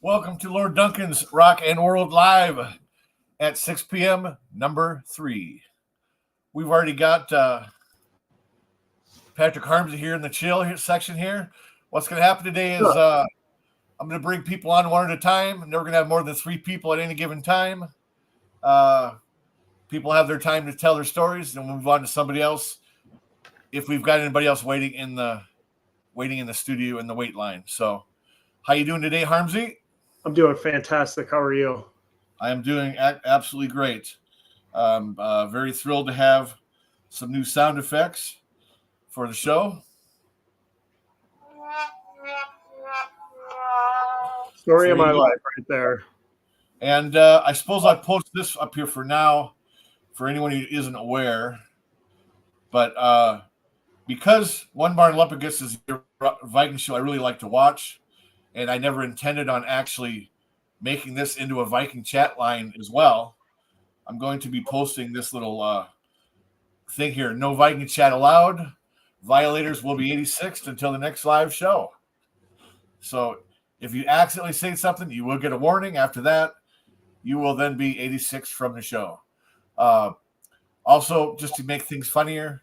Welcome to Lord Duncan's Rock and World Live at 6 p.m. number 3. We've already got Patrick Harmsey here in the chill section here. What's going to happen today is I'm going to bring people on one at a time. And we're going to have more than 3 people at any given time. People have their time to tell their stories, and we'll move on to somebody else if we've got anybody else waiting in the studio in the wait line. So, how you doing today, Harmsey? I'm doing fantastic. How are you? I am doing absolutely great. Very thrilled to have some new sound effects for the show. Story of my life right there. And I suppose I'll post this up here for now for anyone who isn't aware. But because One Barn Lumpicus is a Viking show I really like to watch, and I never intended on actually making this into a Viking chat line as well, I'm going to be posting this little thing here. No Viking chat allowed. Violators will be 86th until the next live show. So if you accidentally say something, you will get a warning. After that, you will then be 86th from the show. Also, just to make things funnier,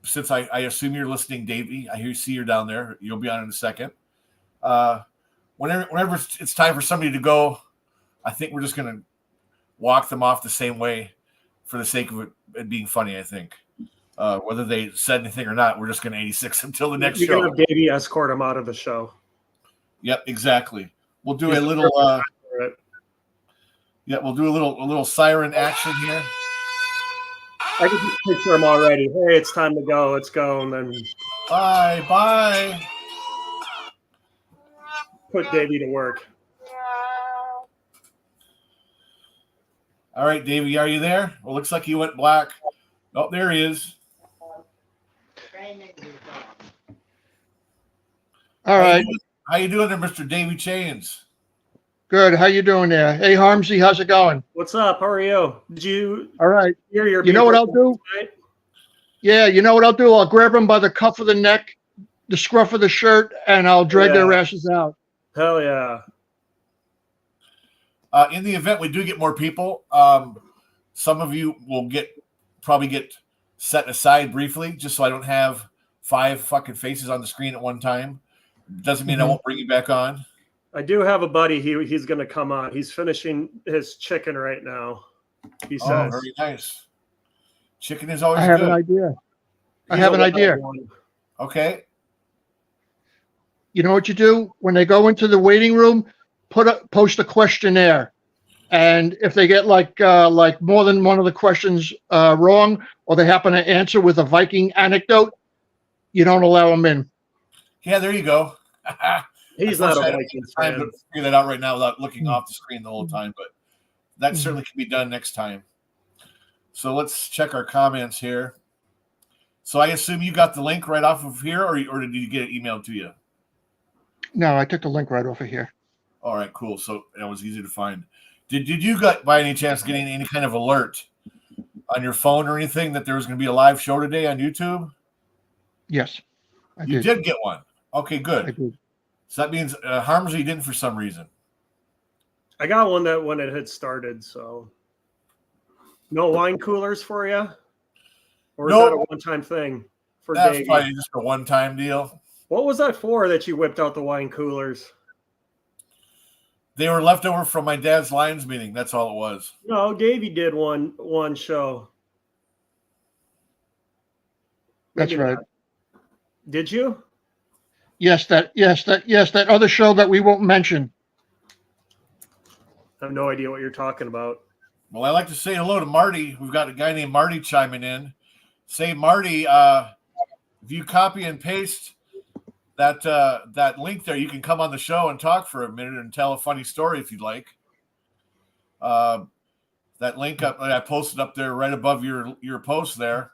since I assume you're listening, Davey, see you're down there. You'll be on in a second. Whenever it's time for somebody to go, I think we're just going to walk them off the same way for the sake of it being funny, I think. Whether they said anything or not, we're just going to 86 until the next show. You're going to have Davey escort him out of the show. Yep, exactly. We'll do a little we'll do a little siren action here. I can just picture him already. Hey, it's time to go. Let's go. And then bye. Put Davey to work. All right, Davey, are you there? Well, looks like he went black. Oh, there he is. All right. How you doing there, Mr. Davey Chains? Good. How you doing there? Hey, Harmsey, how's it going? What's up? How are you? Did you? All right. Hear your? You know what I'll do? Tonight? Yeah, you know what I'll do? I'll grab them by the cuff of the neck, the scruff of the shirt, and I'll drag their asses out. Hell yeah. In the event we do get more people, some of you will probably get set aside briefly, just so I don't have 5 fucking faces on the screen at one time. Doesn't mean I won't bring you back on. I do have a buddy. He's going to come on. He's finishing his chicken right now. He says. Oh, very nice. Chicken is always good. I have an idea. Okay. You know what you do? When they go into the waiting room, post a questionnaire. And if they get like more than one of the questions wrong, or they happen to answer with a Viking anecdote, you don't allow them in. Yeah, there you go. He's not a Viking fan. To figure that out right now without looking off the screen the whole time, but that certainly can be done next time. So let's check our comments here. So I assume you got the link right off of here, or did you get it emailed to you? No, I took the link right off of here. All right, cool. So that was easy to find. Did you got by any chance getting any kind of alert on your phone or anything that there was going to be a live show today on YouTube? Yes. You did get one. Okay, I good. did. So that means Harmsley didn't for some reason. I got one that when it had started, so no wine coolers for you? Or is that a one-time thing for That's Davey? probably just a one-time deal. What was that for that you whipped out the wine coolers? They were left over from my dad's Lions meeting. That's all it was. No, Davey did one show. That's Maybe right. not. Did you? Yes, that other show that we won't mention. I have no idea what you're talking about. Well, I'd like to say hello to Marty. We've got a guy named Marty chiming in. Say, Marty, if you copy and paste that link there, you can come on the show and talk for a minute and tell a funny story if you'd like. That link up I posted up there right above your post there.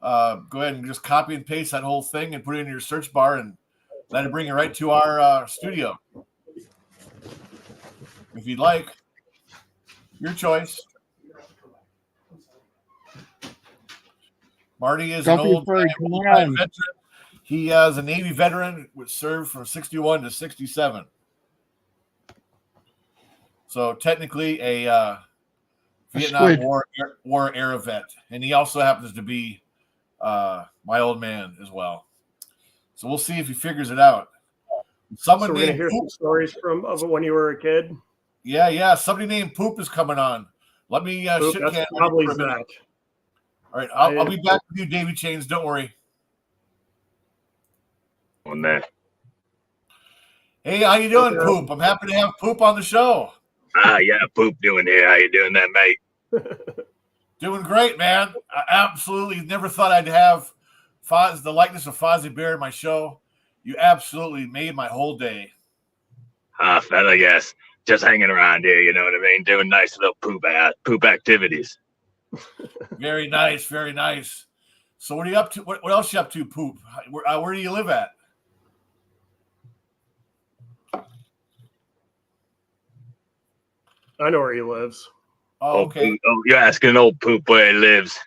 Go ahead and just copy and paste that whole thing and put it in your search bar, and let it bring it right to our studio. If you'd like, your choice. Marty is an old veteran. He is a Navy veteran, which served from 61 to 67. So technically a Vietnam War era vet. And he also happens to be my old man as well. So we'll see if he figures it out. So we're going to hear some stories of when you were a kid? Yeah. Somebody named Poop is coming on. Let me shit can probably Zach. All right, I'll be back with you, Davy Chains. Don't worry. On that. Hey, how you doing, Poop? I'm happy to have Poop on the show. Yeah, Poop doing here. How you doing there, mate? Doing great, man. I absolutely never thought I'd have the likeness of Fozzie Bear in my show. You absolutely made my whole day. Fella, yes. Just hanging around here, you know what I mean? Doing nice little poop activities. Very nice, very nice. So what are you up to? What else are you up to, Poop? Where do you live at? I know where he lives. Oh, okay. Oh, you're asking old Poop where he lives.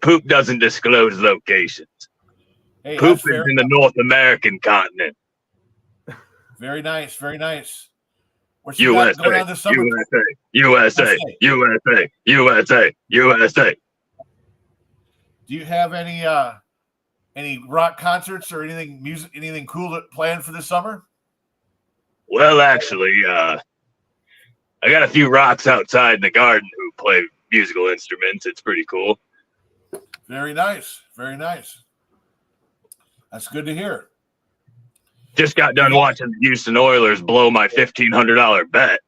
Poop doesn't disclose locations. Hey, Poop is in the North American continent. Very nice, very nice. What USA, got going on this summer? USA. Do you have any rock concerts or anything cool planned for this summer? Well, actually, I got a few rocks outside in the garden who play musical instruments. It's pretty cool. Very nice, very nice. That's good to hear. Just got done watching the Houston Oilers blow my $1,500 bet.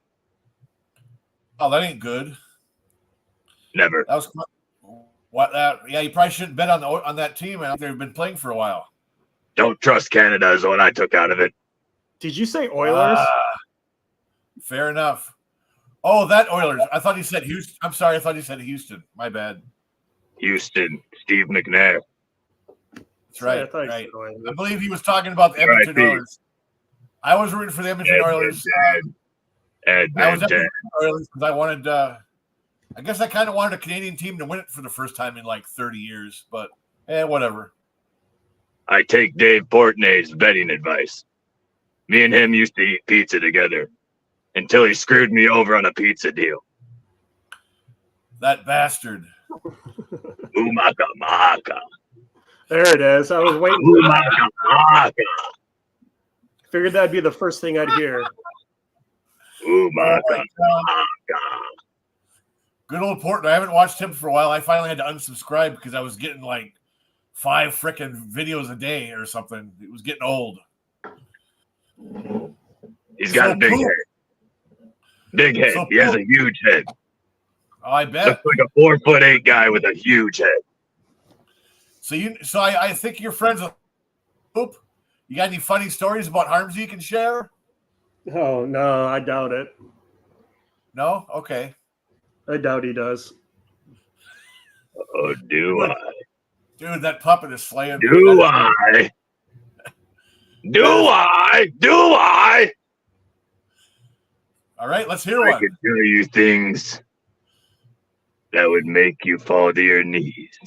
Oh, that ain't good. Never. That was what? Yeah, you probably shouldn't bet on that team. They've been playing for a while. Don't trust Canada is what I took out of it. Did you say Oilers? Fair enough. Oh, that Oilers. I thought he said Houston. I'm sorry. I thought he said Houston. My bad. Houston, Steve McNair. That's right. Yeah, right. I believe he was talking about the Edmonton Oilers. I was rooting for the Edmonton Oilers. I was Edmonton Oilers because I wanted. I guess I kind of wanted a Canadian team to win it for the first time in like 30 years. But whatever. I take Dave Portnoy's betting advice. Me and him used to eat pizza together until he screwed me over on a pizza deal. That bastard. Umaka maka. There it is. I was waiting. Umaka maka. Figured that'd be the first thing I'd hear. Umaka maka. Good old Portnoy. I haven't watched him for a while. I finally had to unsubscribe because I was getting like 5 frickin' videos a day or something. It was getting old. He's got a big head. Big head. He has a huge head. Oh, I bet. Looks like a 4'8" guy with a huge head. So I think you're friends with Poop. You got any funny stories about Harmsy you can share? Oh no, I doubt it. No? Okay. I doubt he does. Oh, do I? Dude, that puppet is slaying. Do I? Do I? All right, let's hear one. I can tell you things that would make you fall to your knees.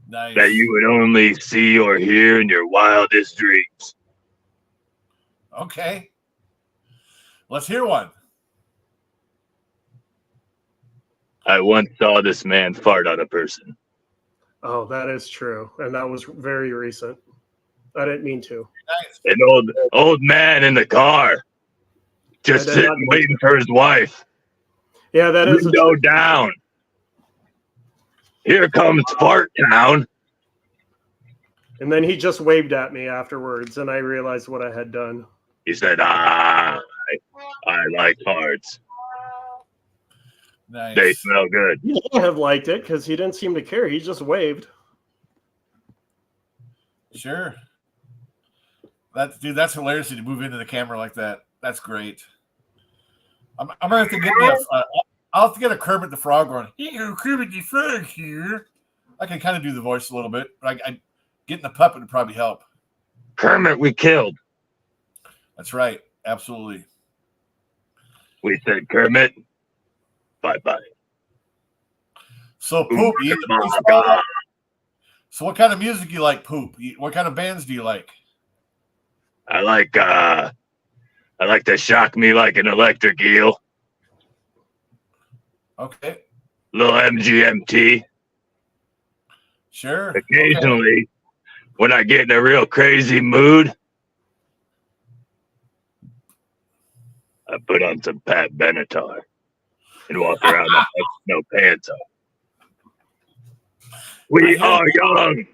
Nice. that you would only see or hear in your wildest dreams. Okay. Let's hear one. I once saw this man fart on a person. Oh, that is true. And that was very recent. I didn't mean to. Nice. An old man in the car, just I did not sitting mean waiting for his wife. Yeah, that is a Window down. Here comes Fart Town. And then he just waved at me afterwards, and I realized what I had done. He said, I like farts. Nice. They smell good. He wouldn't have liked it because he didn't seem to care. He just waved. Sure. That's hilarious to move into the camera like that. That's great. I'm gonna have to get me I'll have to get a Kermit the Frog going. Yeah, Kermit the Frog here. I can kind of do the voice a little bit, but I getting the puppet would probably help. Kermit, we killed. That's right. Absolutely. We said, Kermit, bye-bye. So Poop, you in the baseball? So what kind of music you like, Poop? What kind of bands do you like? I like to shock me like an electric eel. Okay. Little MGMT. Sure. Occasionally, when I get in a real crazy mood, I put on some Pat Benatar and walk around with no pants on. We are young.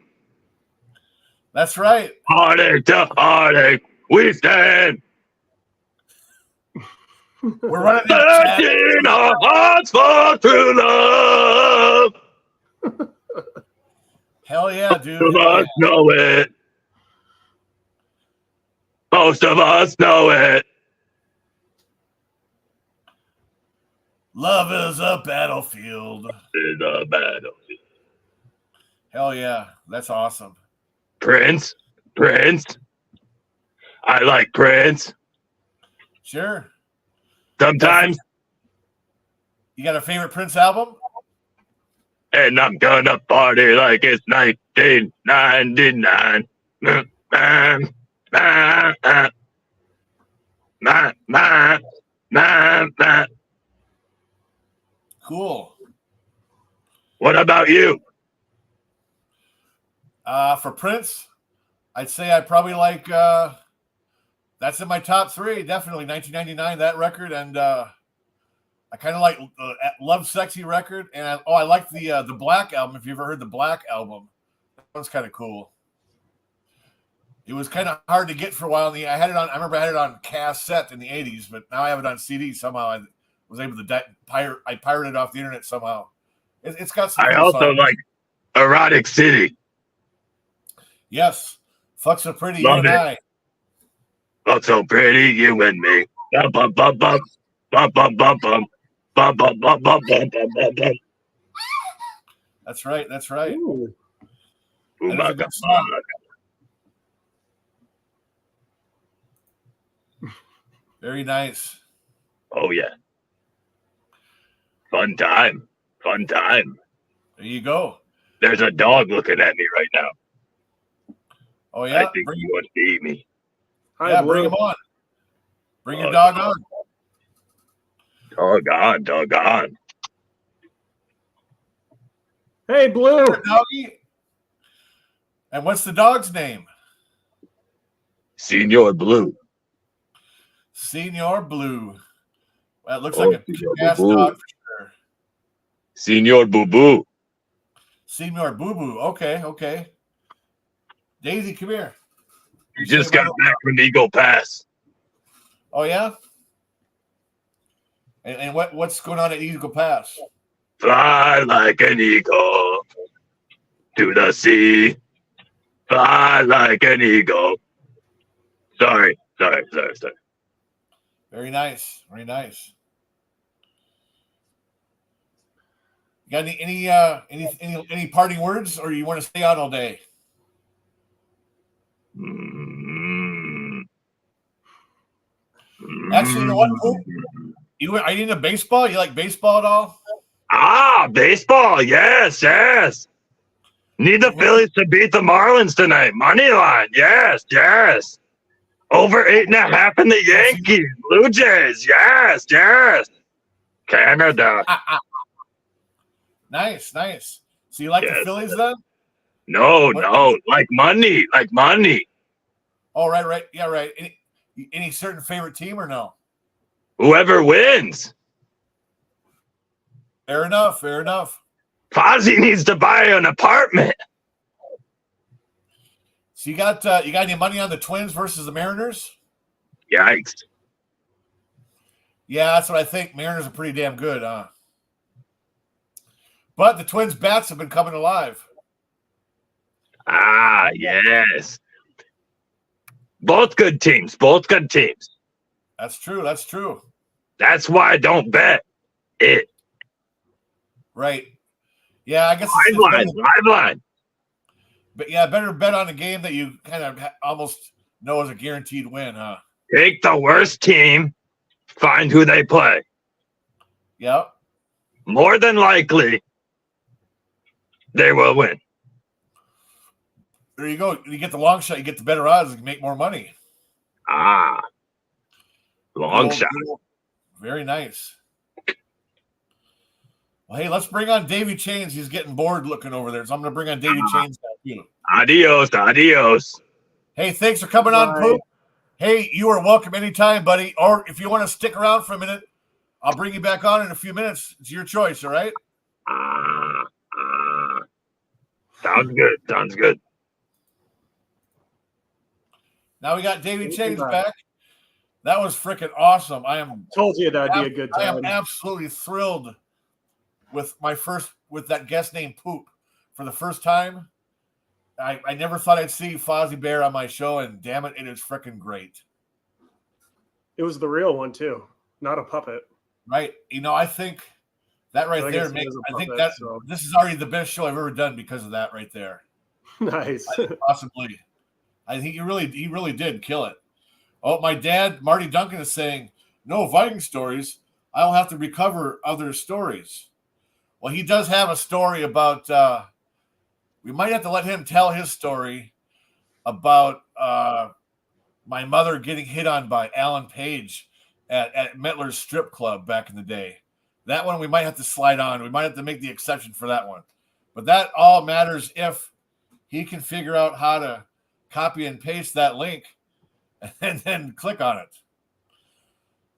That's right. Heartache to heartache, we stand. We're running that chat. In our hearts for true love. Hell yeah, dude. Most of us know it. Most of us know it. Love is a battlefield. Is a battlefield. Hell yeah. That's awesome. Prince. I like Prince. Sure. Sometimes. You got a favorite Prince album? And I'm gonna party like it's 1999. Cool. What about you? For Prince, I'd say I probably like that's in my top three, definitely 1999, that record, and I kind of like Love Sexy record, and I like the Black album. If you ever heard the Black album, that one's kind of cool. It was kind of hard to get for a while. I remember I had it on cassette in the 80s, but now I have it on CD somehow. I was able to I pirated it off the internet somehow. It's got some. I cool also songs. like Erotic City. Yes, Fuck So Pretty, Love You and it. I. Not so pretty, you and me. Bum, bum, bum, bum. Bum, bum, bum, bum. Bum, bum, bum, bum, bum, bum, bum, bum. That's right. That's right. Ooh. Ooh, That is my a good God. song. Very nice. Oh, yeah. Fun time. There you go. There's a dog looking at me right now. Oh I yeah, think he wants to eat me. Hi, Blue. bring him on. Bring your Oh, dog on. Doggone. Hey, Blue. Doggy. And what's the dog's name? Senor Blue. Senor Blue. Well, it looks Oh, like a Senor gas Boo-Boo. dog for sure. Senor Boo Boo. Senor Boo Boo. Okay. Daisy, come here. You just got back from Eagle Pass. Oh yeah. And what's going on at Eagle Pass? Fly like an eagle to the sea. Fly like an eagle. Sorry. Very nice. You got any parting words, or you want to stay on all day? Actually, you know what? Are you into baseball? You like baseball at all? Ah, baseball. Yes. Need the Phillies to beat the Marlins tonight. Money line. Yes, yes. Over 8.5 in the Yankees. Blue Jays. Yes, yes. Canada. Nice, nice. So you like the Yes. Phillies then? No, What- no. Like money. Like money. Oh, right. Yeah, right. Any certain favorite team or no? Whoever wins. Fair enough. Fair enough. Fozzie needs to buy an apartment. So you got any money on the Twins versus the Mariners? Yikes. Yeah, that's what I think. Mariners are pretty damn good, huh? But the Twins' bats have been coming alive. Ah, yes. Both good teams. Both good teams. That's true. That's true. That's why I don't bet it. Right. Yeah, I guess Live line. Live line. But yeah, better bet on a game that you kind of almost know is a guaranteed win, huh? Take the worst team. Find who they play. Yep. More than likely, they will win. There you go. You get the long shot, you get the better odds, you can make more money. Ah. Long Good shot. old- Very nice. Well, hey, let's bring on Davey Chains. He's getting bored looking over there. So I'm going to bring on Davey Chains now, too. Adios. Adios. Hey, thanks for coming on, Bye. Poop. Hey, you are welcome anytime, buddy. Or if you want to stick around for a minute, I'll bring you back on in a few minutes. It's your choice, all right? Sounds good. Sounds good. Now we got Davey Thank you, Chains bud. back. That was freaking awesome. I am Told you that'd be a good I am time. absolutely thrilled with that guest named Poop for the first time. I never thought I'd see Fozzie Bear on my show, and damn it, it is freaking great. It was the real one too, not a puppet. Right? You know, I think that right I there guess he makes. is a I think puppet, that so. this is already the best show I've ever done because of that right there. Nice. Possibly, I think he really did kill it. Oh, my dad, Marty Duncan, is saying no Viking stories. I'll have to recover other stories. Well, he does have a story about. We might have to let him tell his story about my mother getting hit on by Alan Page at Mettler's strip club back in the day. That one we might have to slide on. We might have to make the exception for that one. But that all matters if he can figure out how to copy and paste that link and then click on it.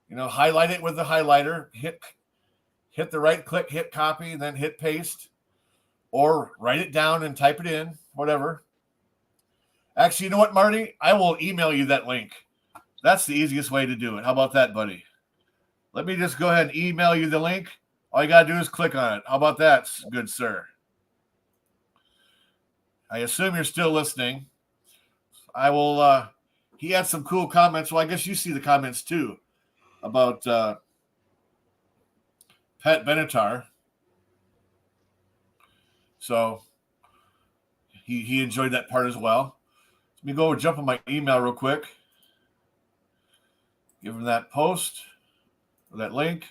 You know, highlight it with the highlighter, hit the right click, hit copy, and then hit paste. Or write it down and type it in, whatever. Actually, you know what, Marty? I will email you that link. That's the easiest way to do it. How about that, buddy? Let me just go ahead and email you the link. All you got to do is click on it. How about that, good sir? I assume you're still listening. I will, he had some cool comments. Well, I guess you see the comments too about Pat Benatar. So he enjoyed that part as well. Let me go jump on my email real quick. Give him that post or that link.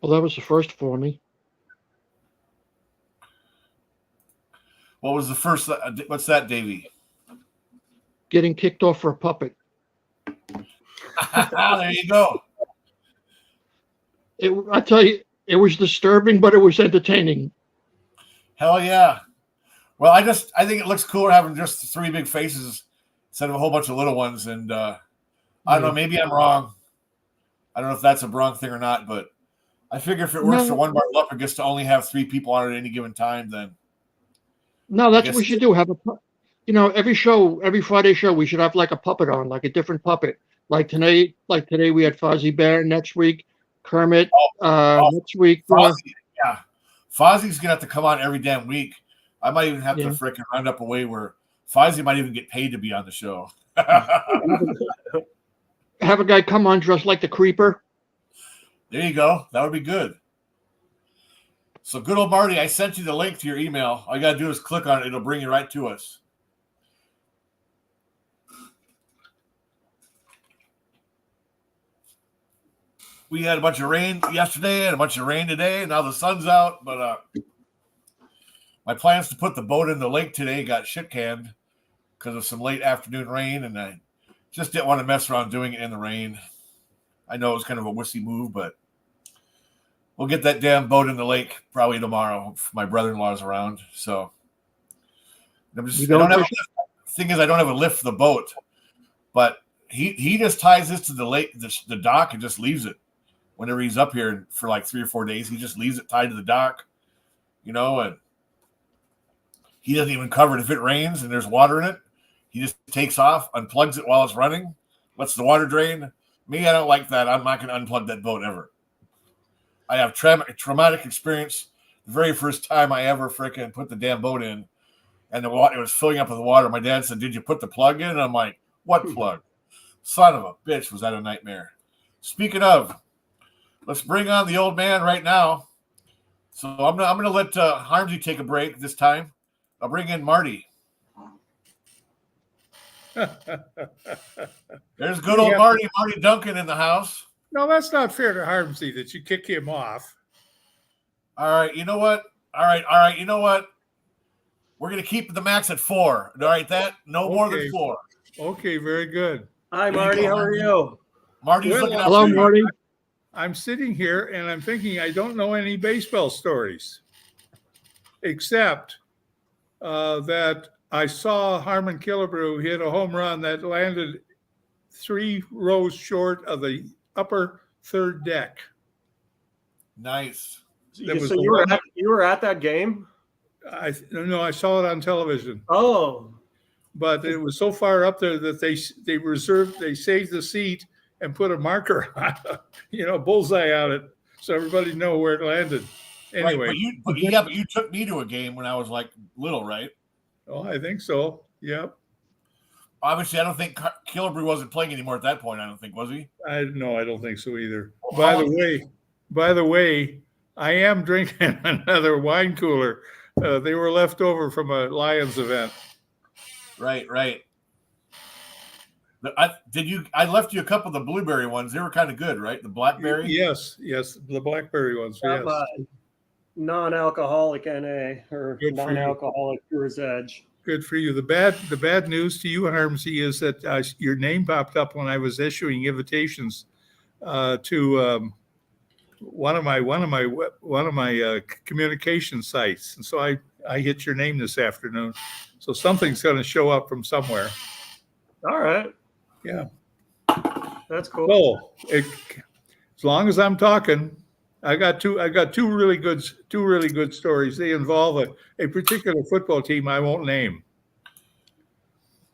Well, that was the first for me. What was the first? What's that, Davey? Getting kicked off for a puppet. There you go. I tell you, it was disturbing, but it was entertaining. Hell yeah. Well, I think it looks cooler having just three big faces instead of a whole bunch of little ones. And I don't know, maybe I'm wrong. I don't know if that's a wrong thing or not, but I figure if it works for One Bar Lupagus to only have three people on it at any given time, then No, that's what we should do. Have every show, every Friday show, we should have like a puppet on, like a different puppet. Like today we had Fozzie Bear. Next week, Kermit. Next week, yeah, Fozzie's gonna have to come on every damn week. I might even have to freaking round up a way where Fozzie might even get paid to be on the show. have a guy come on dressed like the Creeper. There you go. That would be good. So good old Marty, I sent you the link to your email. All you got to do is click on it. It'll bring you right to us. we had a bunch of rain yesterday and a bunch of rain today, and now the sun's out. But my plans to put the boat in the lake today got shit canned because of some late afternoon rain, and I just didn't want to mess around doing it in the rain. I know it was kind of a wussy move, but we'll get that damn boat in the lake probably tomorrow if my brother-in-law's around. So I don't have thing is I don't have a lift for the boat, but he just ties this to the lake, the dock, and just leaves it whenever he's up here for like 3 or 4 days. He just leaves it tied to the dock, and he doesn't even cover it. If it rains and there's water in it, he just takes off, unplugs it while it's running, lets the water drain. Me, I don't like that. I'm not going to unplug that boat ever. I have traumatic experience. The very first time I ever freaking put the damn boat in, and it was filling up with water. My dad said, "Did you put the plug in?" And I'm like, "What plug? Son of a bitch, was that a nightmare." Speaking of, let's bring on the old man right now. So I'm gonna let Harmsy take a break this time. I'll bring in Marty. There's good old Marty Duncan in the house. No, that's not fair to Harmsy that you kick him off. All right, you know what? All right, you know what? We're gonna keep the max at 4. All right, no more than 4. Okay, very good. Hi, Marty. How are you? Marty's Well, looking out. Hello, for you. Marty. I'm sitting here and I'm thinking I don't know any baseball stories, except that I saw Harmon Killebrew hit a home run that landed 3 rows short of the upper third deck. Nice. That was So the you one- were at that game? I saw it on television, Oh, but it was so far up there that they saved the seat and put a marker on, bullseye on it, so everybody know where it landed. Anyway, Right, but you took me to a game when I was like little, right? oh, I think so. Yep. Obviously, I don't think Killebrew wasn't playing anymore at that point. I don't think, was he? I don't think so either. Oh. By the way, I am drinking another wine cooler. They were left over from a Lions event. Right. I left you a couple of the blueberry ones. They were kind of good, right? The blackberry. Yes, the blackberry ones. got Yes. my non-alcoholic NA or Good for you. non-alcoholic Brewers Edge. Good for you. The bad news to you, Harmsy, is that your name popped up when I was issuing invitations to one of my communication sites, and so I hit your name this afternoon. So something's going to show up from somewhere. All right. Yeah. That's cool. So as long as I'm talking, I got two really good stories. They involve a particular football team I won't name.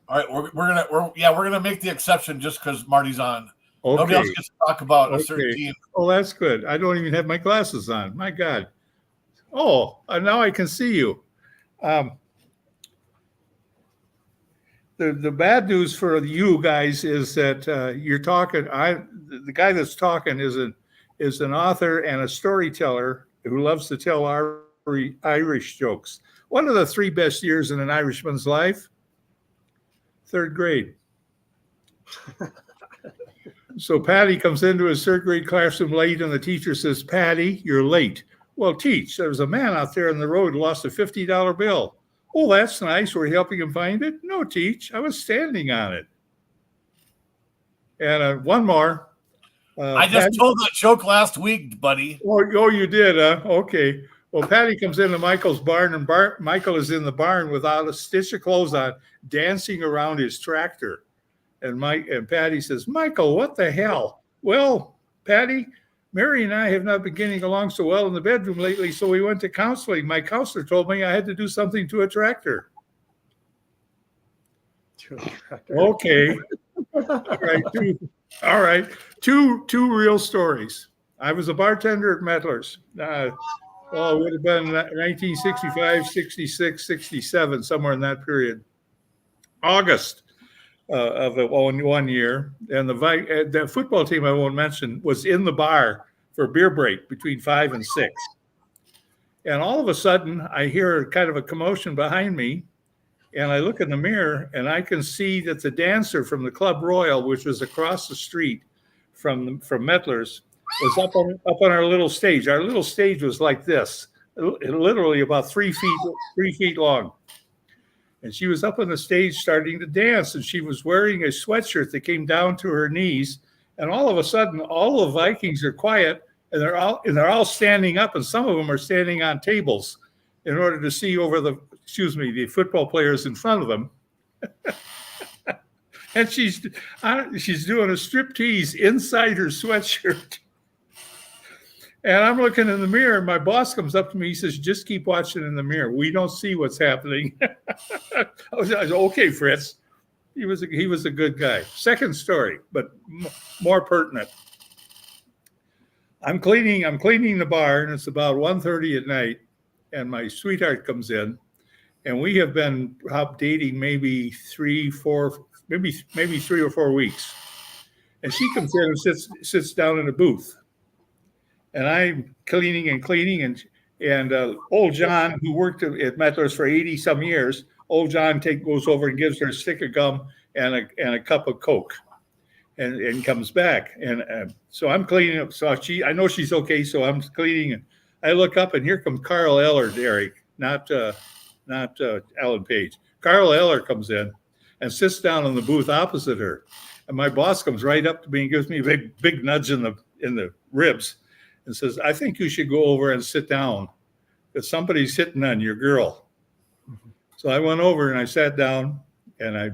All right, we're gonna make the exception just because Marty's on. Okay. Nobody else gets to talk about a certain team. Oh, that's good. I don't even have my glasses on. My God. Oh, now I can see you. The bad news for you guys is that you're talking. The guy that's talking is an author and a storyteller who loves to tell Irish jokes. One of the 3 best years in an Irishman's life, 3rd grade. So Patty comes into his 3rd grade classroom late, and the teacher says, "Patty, you're late." "Well, teach, there was a man out there on the road who lost a $50 bill. "Oh, that's nice. Were you helping him find it?" "No, teach, I was standing on it." And one more. I just told that joke last week, buddy. Oh, you did, huh? Okay. Well, Patty comes into Michael's barn, and Michael is in the barn without a stitch of clothes on, dancing around his tractor. And Patty says, "Michael, what the hell?" "Well, Patty, Mary and I have not been getting along so well in the bedroom lately, so we went to counseling. My counselor told me I had to do something to a tractor." Okay. All right. Two real stories. I was a bartender at Mettler's. It would have been 1965, 66, 67, somewhere in that period. August of one year. And the football team I won't mention was in the bar for a beer break between 5 and 6. And all of a sudden, I hear kind of a commotion behind me. And I look in the mirror, and I can see that the dancer from the Club Royal, which was across the street from Mettler's, was up on our little stage. Our little stage was like this, literally about 3 feet long. And she was up on the stage starting to dance, and she was wearing a sweatshirt that came down to her knees. And all of a sudden, all the Vikings are quiet, and they're all standing up, and some of them are standing on tables in order to see over the football players in front of them. And she's doing a striptease inside her sweatshirt. And I'm looking in the mirror. My boss comes up to me. He says, "Just keep watching in the mirror. We don't see what's happening." I was okay, Fritz. He was a good guy. Second story, but more pertinent. I'm cleaning the bar, and it's about 1:30 at night, and my sweetheart comes in, and we have been dating maybe 3 or 4 weeks. And she comes in and sits down in a booth. And I'm cleaning, and old John, who worked at Metlers for 80 some years, old John goes over and gives her a stick of gum and a cup of Coke, and comes back. And so I'm cleaning up. So I know she's okay. So I'm cleaning, and I look up, and here comes Carl Eller, Derek, not Alan Page. Carl Eller comes in and sits down in the booth opposite her. And my boss comes right up to me and gives me a big nudge in the ribs, and says, "I think you should go over and sit down, because somebody's hitting on your girl." So I went over and I sat down, and I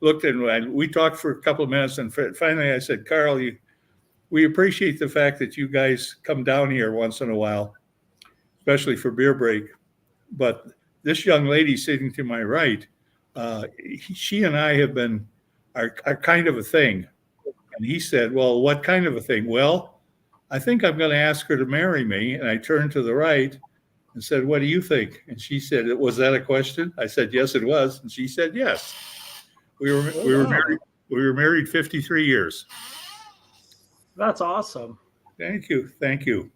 looked, and we talked for a couple of minutes. And finally I said, "Carl, we appreciate the fact that you guys come down here once in a while, especially for beer break. But this young lady sitting to my right, she and I are kind of a thing." And he said, "Well, what kind of a thing?" "Well, I think I'm going to ask her to marry me." And I turned to the right and said, "What do you think?" And she said, "Was that a question?" I said, "Yes, it was." And she said, "Yes." We were married 53 years. That's awesome. Thank you.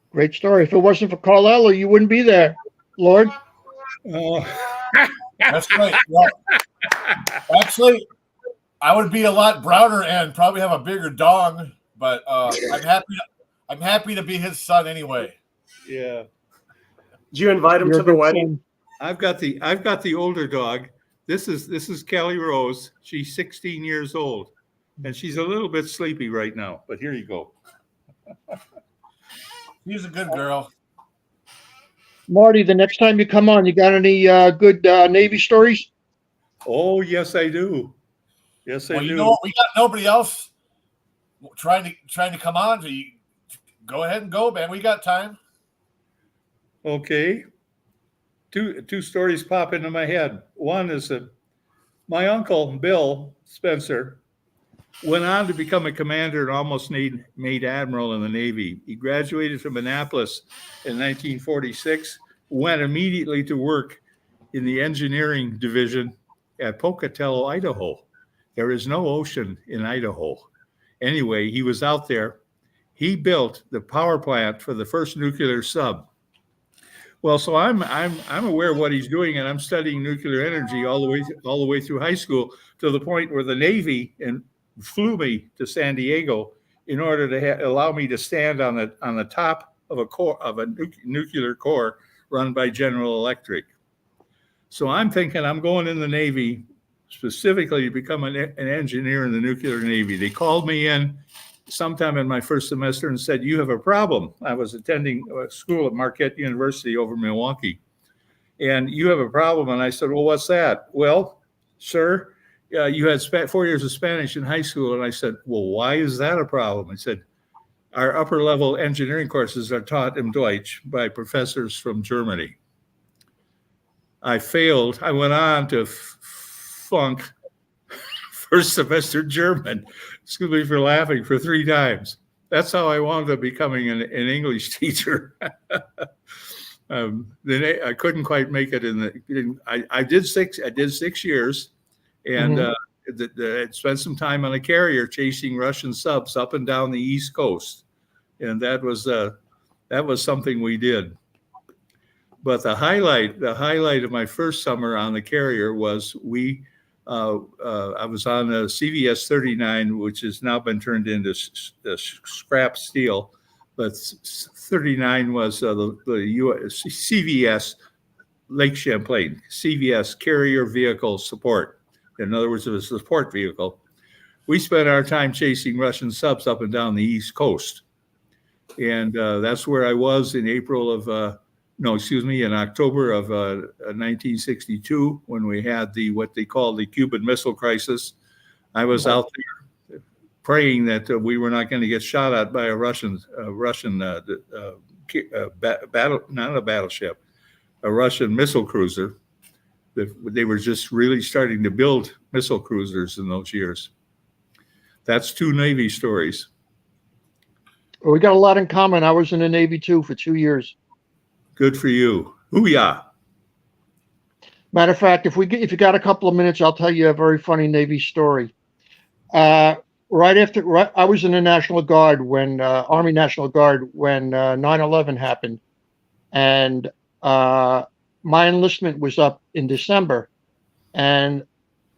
Great story. If it wasn't for Carl Eller, you wouldn't be there, Lord. That's right. Well, actually, I would be a lot browner and probably have a bigger dong, but I'm happy to be his son anyway. Yeah. Did you invite him You're to a the good wedding? son. I've got the older dog. This is Kelly Rose. She's 16 years old, and she's a little bit sleepy right now. But here you go. She's a good girl. Marty, the next time you come on, you got any good Navy stories? Oh, yes, I do. Yes, I Well, do. you know what? We got nobody else trying to come on. So you go ahead and go, man. We got time. Okay. Two stories pop into my head. One is that my uncle, Bill Spencer, went on to become a commander and almost made admiral in the Navy. He graduated from Annapolis in 1946, went immediately to work in the engineering division at Pocatello, Idaho. There is no ocean in Idaho. Anyway, he was out there. He built the power plant for the first nuclear sub. Well, so I'm aware of what he's doing, and I'm studying nuclear energy all the way through high school, to the point where the Navy flew me to San Diego in order to allow me to stand on the top of a nuclear core run by General Electric. So I'm thinking I'm going in the Navy specifically to become an engineer in the nuclear Navy. They called me in sometime in my first semester and said, "You have a problem." I was attending school at Marquette University over Milwaukee. "And you have a problem." And I said, "Well, what's that?" "Well, sir, you had 4 years of Spanish in high school." And I said, "Well, why is that a problem?" He said, "Our upper level engineering courses are taught in Deutsch by professors from Germany." I failed. I went on to flunk first semester German. Excuse me for laughing, for 3 times. That's how I wound up becoming an English teacher. Then I couldn't quite make it I did 6 years, and spent some time on a carrier chasing Russian subs up and down the East Coast, and that was something we did. But the highlight of my first summer on the carrier was we I was on a CVS 39, which has now been turned into scrap steel. But 39 was the US, CVS Lake Champlain, CVS Carrier Vehicle Support. In other words, it was a support vehicle. We spent our time chasing Russian subs up and down the East Coast. And that's where I was in in October of 1962, when we had what they call the Cuban Missile Crisis. I was out there praying that we were not going to get shot at by a Russian missile cruiser. They were just really starting to build missile cruisers in those years. That's two Navy stories. Well, we got a lot in common. I was in the Navy too for 2 years. Good for you. Hoo-yah. Matter of fact, if you got a couple of minutes, I'll tell you a very funny Navy story. I was in the National Guard Army National Guard when 9/11 happened, and my enlistment was up in December, and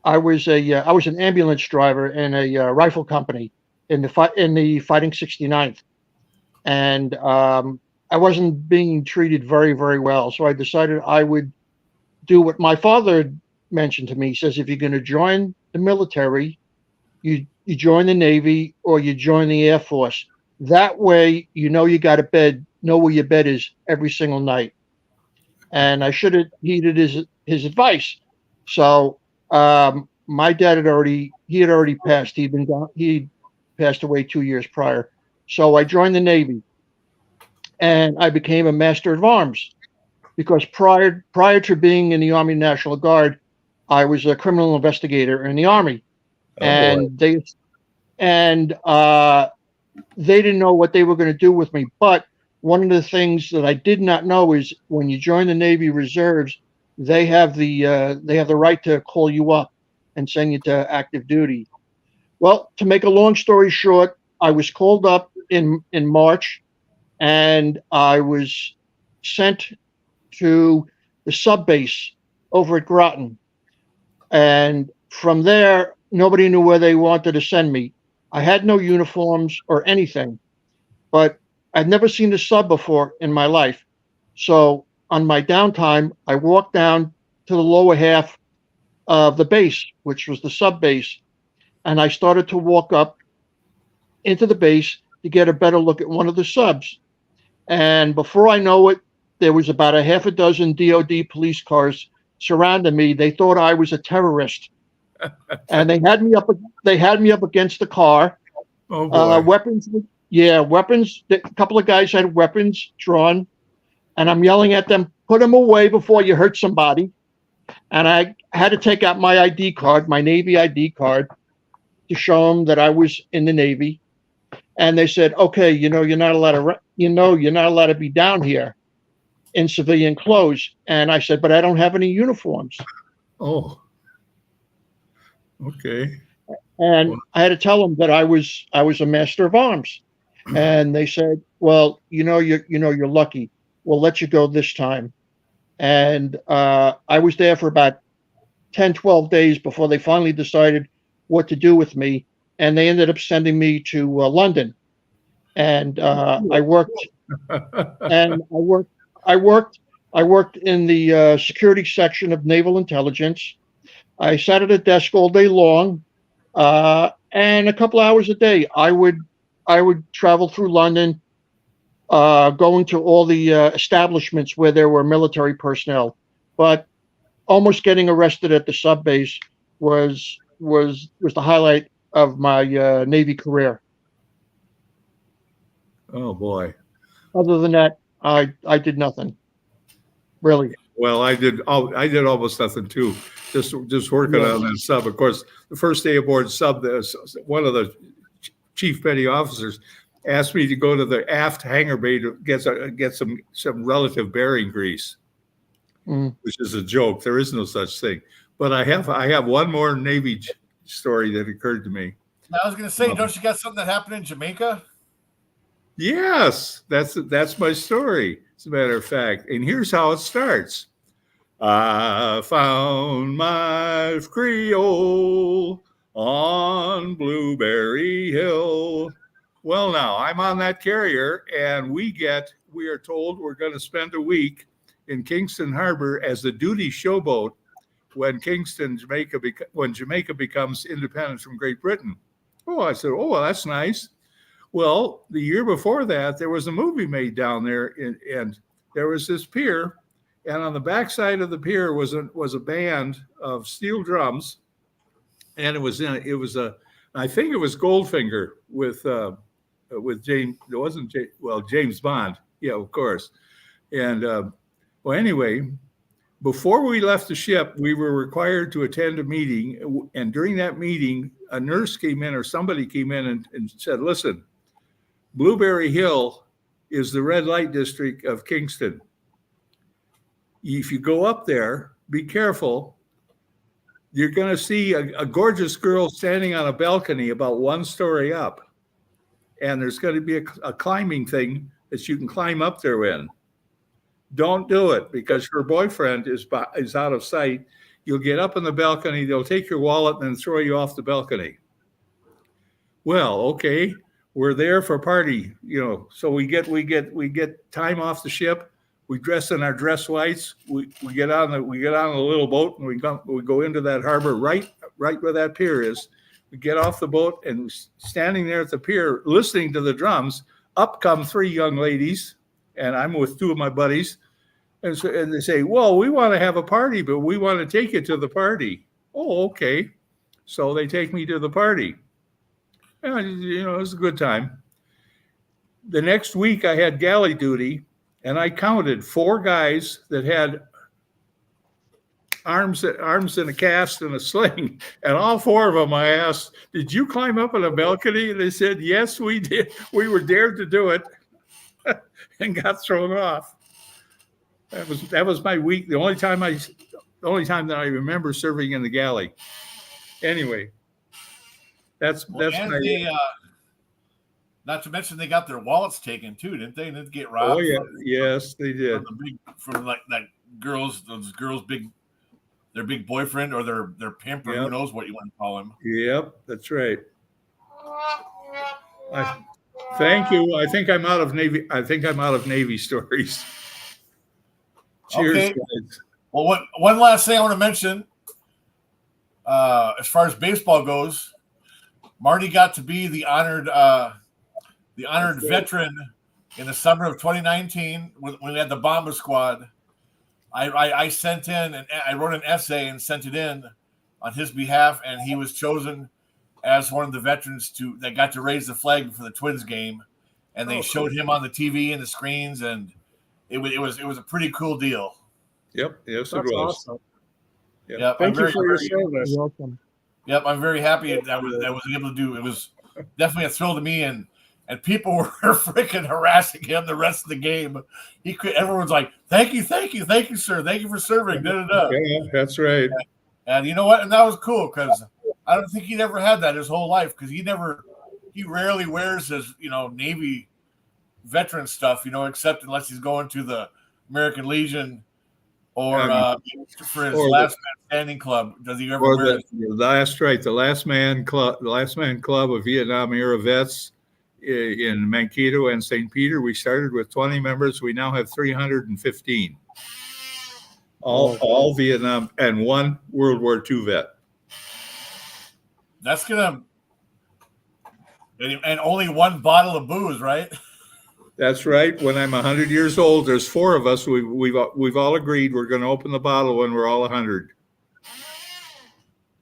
I was an ambulance driver in a rifle company in the Fighting 69th, and I wasn't being treated very, very well. So I decided I would do what my father mentioned to me. He says, if you're going to join the military, you join the Navy or you join the Air Force. That way, you know where your bed is every single night. And I should have heeded his advice. So my dad had already passed. He passed away 2 years prior. So I joined the Navy. And I became a Master of Arms, because prior to being in the Army National Guard, I was a criminal investigator in the Army, and they didn't know what they were going to do with me. But one of the things that I did not know is when you join the Navy Reserves, they have the right to call you up and send you to active duty. Well, to make a long story short, I was called up in March. And I was sent to the sub base over at Groton. And from there, nobody knew where they wanted to send me. I had no uniforms or anything, but I'd never seen the sub before in my life. So on my downtime, I walked down to the lower half of the base, which was the sub base. And I started to walk up into the base to get a better look at one of the subs. And before I know it, there was about a half a dozen DOD police cars surrounding me. They thought I was a terrorist, and they had me up against the car. Oh boy. Weapons. A couple of guys had weapons drawn, and I'm yelling at them, "Put them away before you hurt somebody." And I had to take out my ID card, my Navy ID card, to show them that I was in the Navy. And they said, "Okay, you're not allowed to be down here in civilian clothes." And I said, "But I don't have any uniforms." Oh, okay. And I had to tell them that I was a Master of Arms. And they said, "Well, you're lucky. We'll let you go this time." And I was there for about 10, 12 days before they finally decided what to do with me. And they ended up sending me to London, and I worked in the security section of Naval Intelligence. I sat at a desk all day long, and a couple hours a day, I would travel through London, going to all the establishments where there were military personnel. But almost getting arrested at the sub base was the highlight of my Navy career. Oh boy. Other than that, I did nothing, really. Well, I did almost nothing too. Just working on that sub. Of course, the first day aboard sub, one of the chief petty officers asked me to go to the aft hangar bay to get some relative bearing grease, which is a joke. There is no such thing. But I have one more Navy story that occurred to me. I was going to say, don't you got something that happened in Jamaica? Yes, that's my story, as a matter of fact. And here's how it starts. I found my Creole on Blueberry Hill. Well, now I'm on that carrier, and we are told we're going to spend a week in Kingston Harbor as the duty showboat when Jamaica becomes independent from Great Britain. Oh, I said, oh, well, that's nice. Well, the year before that, there was a movie made down there, and there was this pier, and on the backside of the pier was a band of steel drums, and I think it was Goldfinger with James. It wasn't James Bond, yeah, of course. And well, anyway, before we left the ship, we were required to attend a meeting, and during that meeting, a nurse came in or somebody came in and said, "Listen, Blueberry Hill is the red light district of Kingston. If you go up there, be careful. You're going to see a gorgeous girl standing on a balcony about 1 story up. And there's going to be a climbing thing that you can climb up there in. Don't do it because her boyfriend is out of sight. You'll get up on the balcony. They'll take your wallet and then throw you off the balcony." Well, okay. We're there for party, so we get time off the ship. We dress in our dress whites. We get on a little boat and we go into that harbor right where that pier is. We get off the boat and standing there at the pier listening to the drums. Up come 3 young ladies, and I'm with 2 of my buddies, and they say, "Well, we want to have a party, but we want to take you to the party." Oh, okay. So they take me to the party. It was a good time. The next week I had galley duty, and I counted 4 guys that had arms in a cast and a sling. And all 4 of them I asked, "Did you climb up on a balcony?" And they said, "Yes, we did. We were dared to do it," and got thrown off. That was my week. The only time that I remember serving in the galley. Anyway. That's not to mention they got their wallets taken too, didn't they? Didn't get robbed? Oh yeah, yes, they did. From like that those girls' their big boyfriend or their pimp or who knows what you want to call him. Yep, that's right. Thank you. I think I'm out of Navy stories. Cheers, okay. Guys. Well, one last thing I want to mention, as far as baseball goes. Marty got to be the honored veteran in the summer of 2019 when we had the Bomba Squad. I sent in and I wrote an essay and sent it in on his behalf, and he was chosen as one of the veterans that got to raise the flag for the Twins game, and they showed him on the TV and the screens, and it was a pretty cool deal. Yep, yes, That's it was. Awesome. Yep. Thank you for your service. You're welcome. Yep, I'm very happy that I was able to do. It was definitely a thrill to me, and people were freaking harassing him the rest of the game. Everyone's like, "Thank you, sir. Thank you for serving." Yeah, that's right. And you know what? And that was cool because I don't think he'd ever had that his whole life because he rarely wears his Navy veteran stuff, except unless he's going to the American Legion. Or for his last man standing club, does he ever wear it? The last man club of Vietnam era vets in Mankato and St. Peter. We started with 20 members. We now have 315. All Vietnam and 1 World War II vet. That's gonna and only 1 bottle of booze, right? That's right. When I'm 100 years old, there's 4 of us. We've all agreed we're going to open the bottle when we're all 100.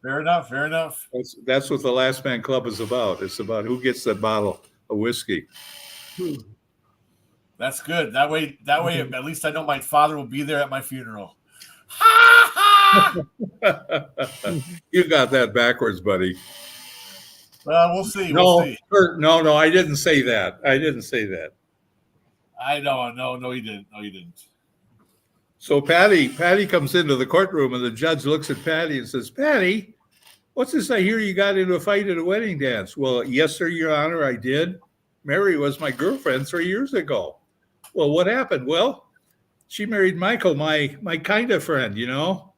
Fair enough. That's what the Last Man Club is about. It's about who gets that bottle of whiskey. That's good. That way, at least I know my father will be there at my funeral. You got that backwards, buddy. Well, we'll see. No, we'll see. No, I didn't say that. I know. No, you didn't. No, you didn't. So Patty comes into the courtroom, and the judge looks at Patty and says, "Patty, what's this I hear you got into a fight at a wedding dance?" "Well, yes, sir, Your Honor, I did. Mary was my girlfriend 3 years ago." "Well, what happened?" "Well, she married Michael, my kind of friend, you know.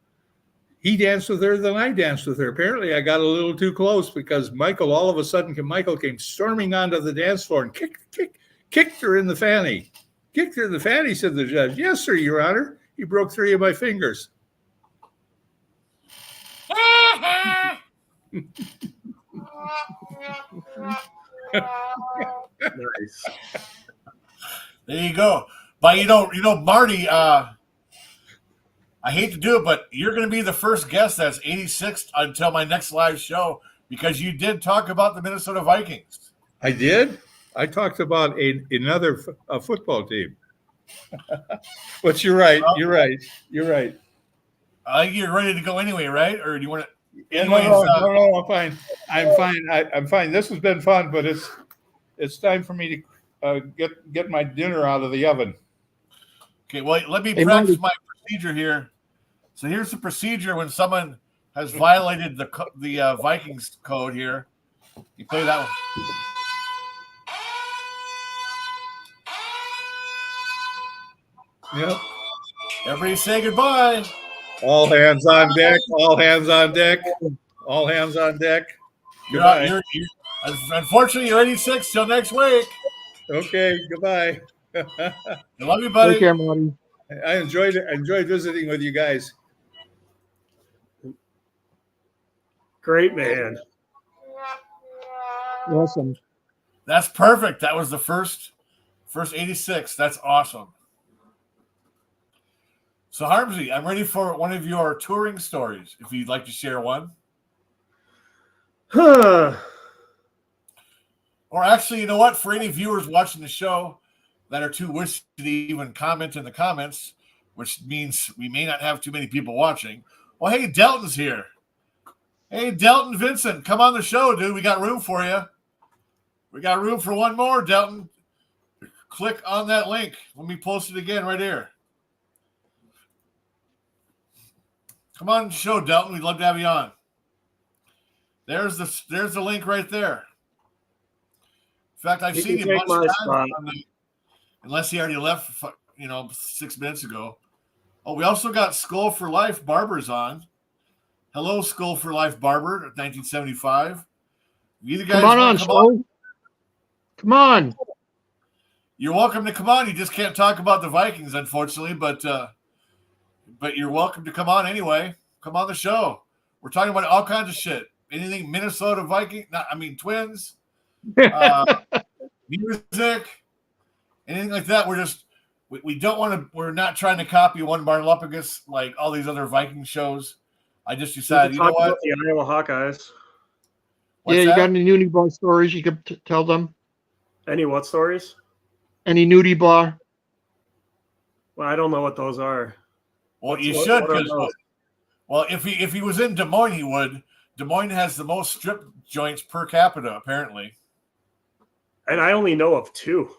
He danced with her, then I danced with her. Apparently, I got a little too close because Michael, all of a sudden, Michael came storming onto the dance floor and kicked her in the fanny. Kicked her in the fanny, said the judge. Yes, sir, Your Honor. He broke 3 of my fingers. Nice. There you go. But Marty, I hate to do it, but you're going to be the first guest that's 86 until my next live show because you did talk about the Minnesota Vikings. I did. I talked about another football team. But you're right. Well, You're right. You're right. I think you're ready to go anyway, right? Or do you want to? Yeah, Anyways, no, I'm fine. I'm fine. I'm fine. This has been fun, but it's time for me to get my dinner out of the oven. Okay, well, let me Hey, practice Marty. my procedure here. So here's the procedure when someone has violated the Vikings code here. You play that one. Yep. Everybody say goodbye. All hands on deck. All hands on deck. All hands on deck. Goodbye. Unfortunately, you're 86 till next week. Okay. Goodbye. I love you, buddy. Take care, Marty. I enjoyed visiting with you guys. Great man. Awesome. That's perfect. That was the first 86. That's awesome. So, Harmsy, I'm ready for one of your touring stories, if you'd like to share one. Huh. Or actually, you know what? For any viewers watching the show that are too wishy to even comment in the comments, which means we may not have too many people watching. Well, hey, Delton's here. Hey, Delton Vincent, come on the show, dude. We got room for you. We got room for one more, Delton. Click on that link. Let me post it again right here. Come on the show, Delton. We'd love to have you on. There's the link right there. In fact, I've You seen can you a take bunch of my times. spot. Unless he already left, 6 minutes ago. Oh, we also got Skull for Life Barber's on. Hello, Skull for Life Barber, 1975. You the guys Come on, wanna come Skull. Come on. You're welcome to come on. You just can't talk about the Vikings, unfortunately, but you're welcome to come on anyway. Come on the show. We're talking about all kinds of shit. Anything Minnesota Viking, Twins, music, anything like that. We don't want to. We're not trying to copy One Barn Lupagus like all these other Viking shows. I just decided, you know Talk what? about the Iowa Hawkeyes. What's yeah, you that? got any nudie bar stories you could tell them? Any what stories? Any nudie bar? Well, I don't know what those are. Well, you What- should what are because those? well, if he was in Des Moines, he would. Des Moines has the most strip joints per capita, apparently. And I only know of 2.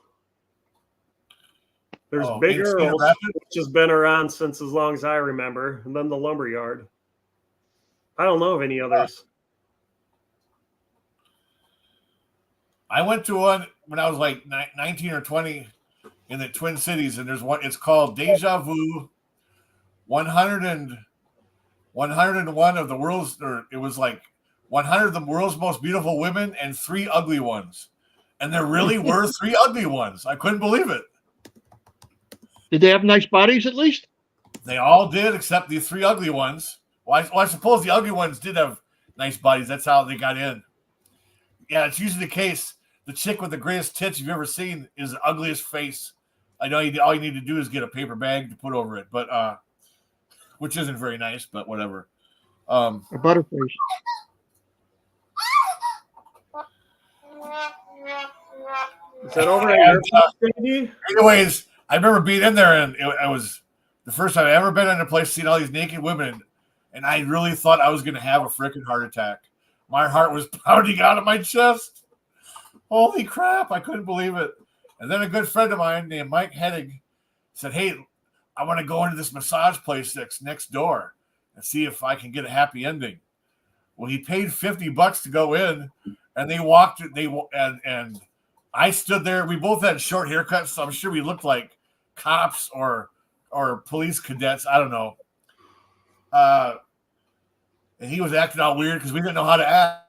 There's Oh, Big in Cedar Earl's, Rapids? which has been around since as long as I remember, and then the Lumberyard. I don't know of any others. I went to one when I was like 19 or 20 in the Twin Cities, and there's one. It's called Deja Vu. 101 of the world's, or it was like 100 of the world's most beautiful women and 3 ugly ones, and there really were 3 ugly ones. I couldn't believe it. Did they have nice bodies at least? They all did, except the 3 ugly ones. Well, I suppose the ugly ones did have nice bodies. That's how they got in. Yeah, it's usually the case. The chick with the greatest tits you've ever seen is the ugliest face. I know all you need to do is get a paper bag to put over it, but which isn't very nice, but whatever. A butterface. Is that over at your place, baby? Anyways, I remember being in there, and it was the first time I ever been in a place seeing all these naked women, and I really thought I was going to have a freaking heart attack. My heart was pounding out of my chest. Holy crap, I couldn't believe it. And then a good friend of mine named Mike Hennig said, hey, I want to go into this massage place next door and see if I can get a happy ending. Well, he paid $50 to go in, and they walked. And I stood there. We both had short haircuts, so I'm sure we looked like cops or or police cadets. I don't know. And he was acting all weird because we didn't know how to act.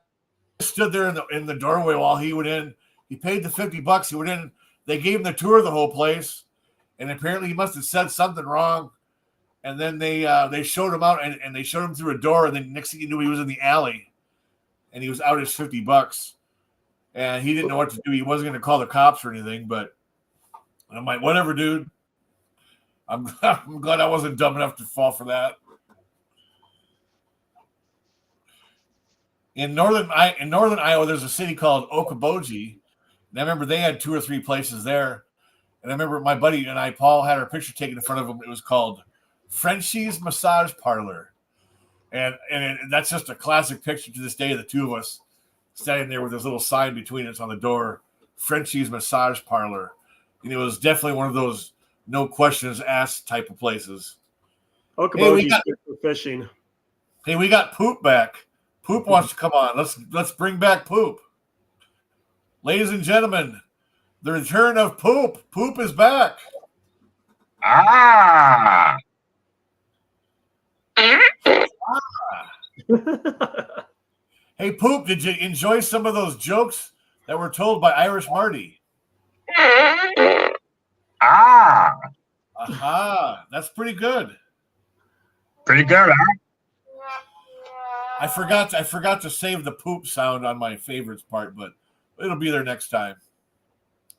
He stood there in the doorway while he went in. He paid the $50. He went in. They gave him the tour of the whole place, and apparently he must have said something wrong. And then they showed him out, and they showed him through a door. And then next thing you knew, he was in the alley, and he was out his $50. And he didn't know what to do. He wasn't going to call the cops or anything. But I'm like, whatever, dude. I'm glad I wasn't dumb enough to fall for that. In northern Iowa, there's a city called Okoboji. And I remember they had 2 or 3 places there. And I remember my buddy and I, Paul, had our picture taken in front of them. It was called Frenchie's Massage Parlor. And that's just a classic picture to this day of the two of us standing there with this little sign between us on the door, Frenchie's Massage Parlor. And it was definitely one of those no questions asked type of places. Okoboji's good for fishing. Hey, we got Poop back. Poop wants to come on. Let's bring back Poop. Ladies and gentlemen, the return of Poop. Poop is back. Ah. Hey, Poop, did you enjoy some of those jokes that were told by Irish Marty? Ah. Aha, that's pretty good. Pretty good, huh? I forgot to save the poop sound on my favorites part, but it'll be there next time.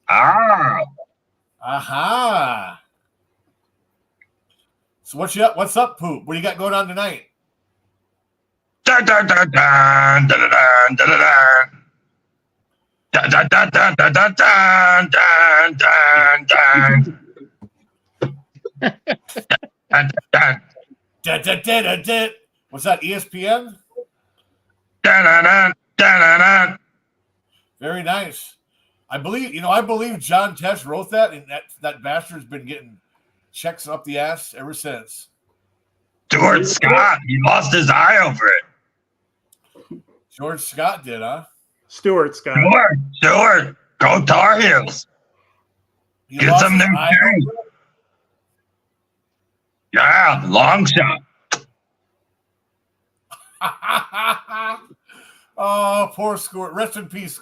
Ah. Aha. So what's up, Poop? What do you got going on tonight? Dun, dun, dun, dun, dun, dun, dun, dun, dun, dun, dun, dun, dun, dun, dun, dun. Dun, dun, Da. What's that, ESPN? dun, dun, dun, dun, dun. Very nice. I believe John Tesh wrote that, and that bastard's been getting checks up the ass ever since. Stuart Scott, he lost his eye over it. George Scott did, huh? Stuart Scott. Stuart, go Tar Heels. He Get lost some his new eye shoes. over it? Yeah, long shot. Oh, poor Stuart. Rest in peace,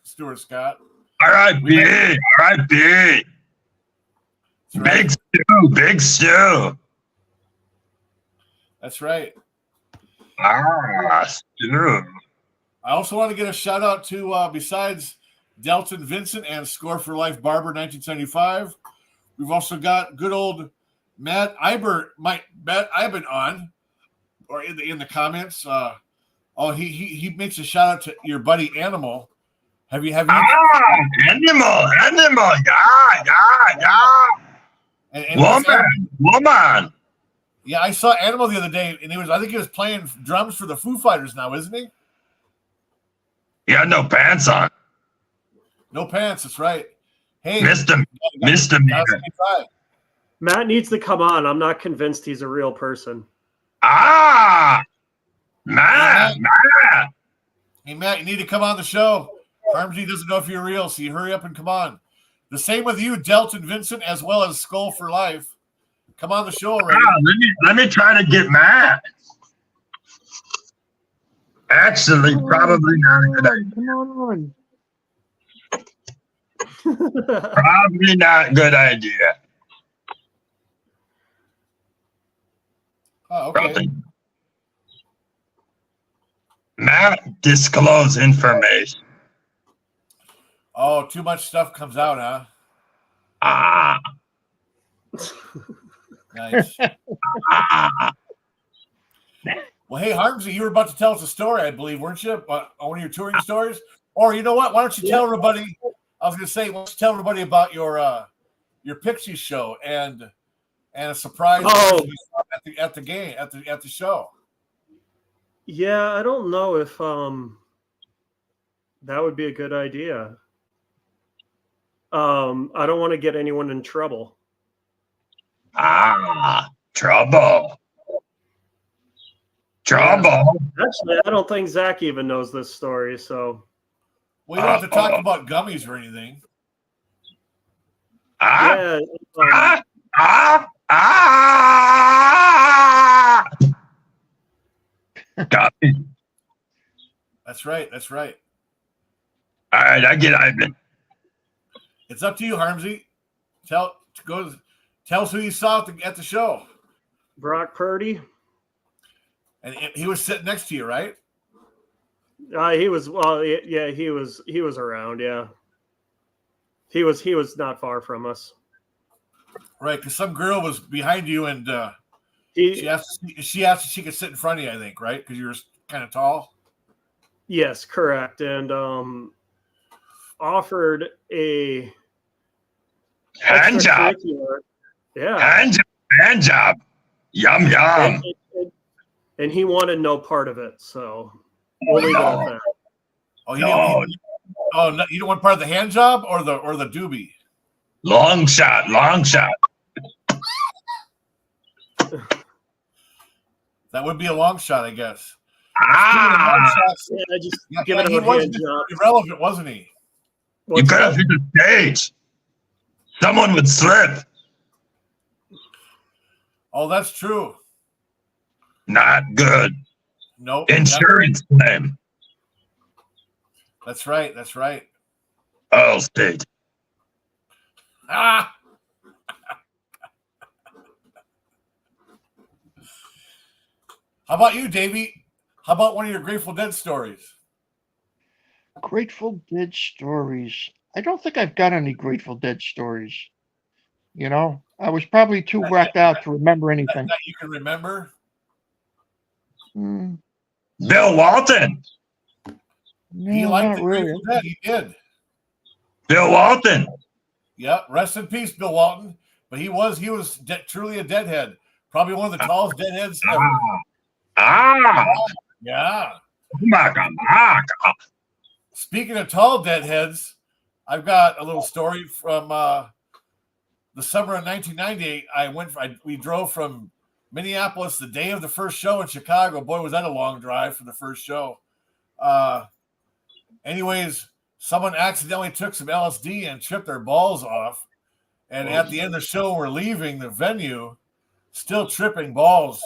Stuart Scott. R.I.P. R.I.P. Right. Big Stu. That's right. Stu. I also want to get a shout out to, besides Delton Vincent and Score for Life Barber 1975, we've also got good old Matt Ibert on, or in the comments. He makes a shout out to your buddy Animal. Have you? Animal. Yeah. And Woman. Yeah, I saw Animal the other day, and I think he was playing drums for the Foo Fighters now, isn't he? He had no pants on. No pants, that's right. Hey, Mr. Matt needs to come on. I'm not convinced he's a real person. Matt. Hey, Matt, you need to come on the show. Harmsy doesn't know if you're real, so you hurry up and come on. The same with you, Delton Vincent, as well as Skull for Life. Come on the show already. Let me try to get Matt. Actually, probably not a good idea. Come on. Probably not a good idea. Oh, okay. Probably. Matt, disclose information. Oh, too much stuff comes out, huh? Nice. Well, hey, Harmsy, you were about to tell us a story, I believe, weren't you? On one of your touring stories? Or you know what? Why don't you tell everybody? I was going to say, why don't you tell everybody about your Pixies show and a surprise at the show. Yeah, I don't know if that would be a good idea. I don't want to get anyone in trouble. Trouble. Actually, I don't think Zach even knows this story. So, well, you don't have to talk about gummies or anything. Ah! Got me. That's right. That's right. All right, I get Ivan. It's up to you, Harmsy. Tell us who you saw at the show. Brock Purdy. And he was sitting next to you, right? He was he was around. Yeah, he was not far from us. Right, because some girl was behind you, and she asked if she could sit in front of you. I think, right, because you were kind of tall. Yes, correct, and offered a Hand job. Yeah, Hand job. Yum yum. And he wanted no part of it, so we'll leave it at that. Oh, no, you don't want part of the hand job or the doobie? Long shot. That would be a long shot, I guess. Give it a hand job. Irrelevant, wasn't he? You could have hit the stage. Someone would slip. Oh, that's true. Not good. Nope. Insurance claim. That's right. That's right. All state. Ah. How about you, Davey? How about one of your Grateful Dead stories? Grateful Dead stories. I don't think I've got any Grateful Dead stories. You know, I was probably too whacked out to remember anything. That you can remember? Bill Walton. No, He liked not the really. Grateful Dead. He did. Bill Walton. Yeah, rest in peace, Bill Walton. But he was truly a deadhead. Probably one of the tallest deadheads ever. Yeah. Speaking of tall deadheads, I've got a little story from the summer of 1998. We drove from Minneapolis the day of the first show in Chicago. Boy, was that a long drive for the first show. Anyways, someone accidentally took some LSD and tripped their balls off. And at the end of the show, we're leaving the venue, still tripping balls.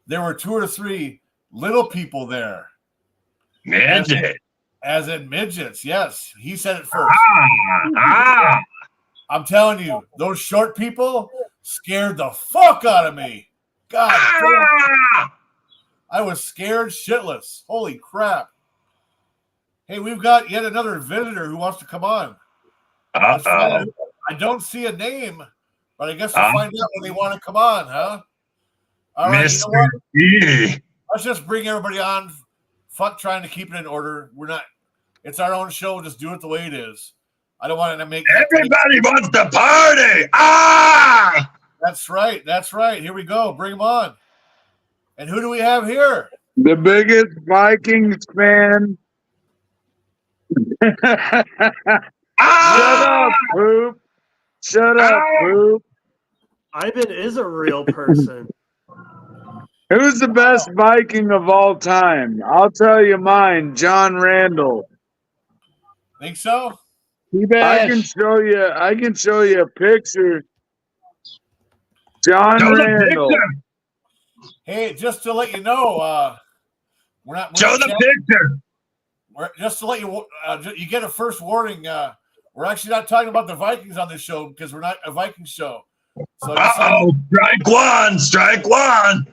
There were 2 or 3 little people there. Midget. As in midgets, yes. He said it first. I'm telling you, those short people scared the fuck out of me. God damn. I was scared shitless. Holy crap. Hey, we've got yet another visitor who wants to come on. I don't see a name, but I guess we'll find out when they want to come on, huh? All right, you know what? Let's just bring everybody on. Fuck trying to keep it in order. It's our own show. Just do it the way it is. I don't want to make everybody wants to party. That's right. That's right. Here we go. Bring them on. And who do we have here? The biggest Vikings fan. Shut up, poop. Shut up, poop. Ivan is a real person. Who's the best Viking of all time? I'll tell you mine, John Randall. Think so? I can show you a picture. John Randall. Hey, just to let you know, we're not show the picture. Just to let you, you get a first warning. We're actually not talking about the Vikings on this show because we're not a Viking show. So strike one.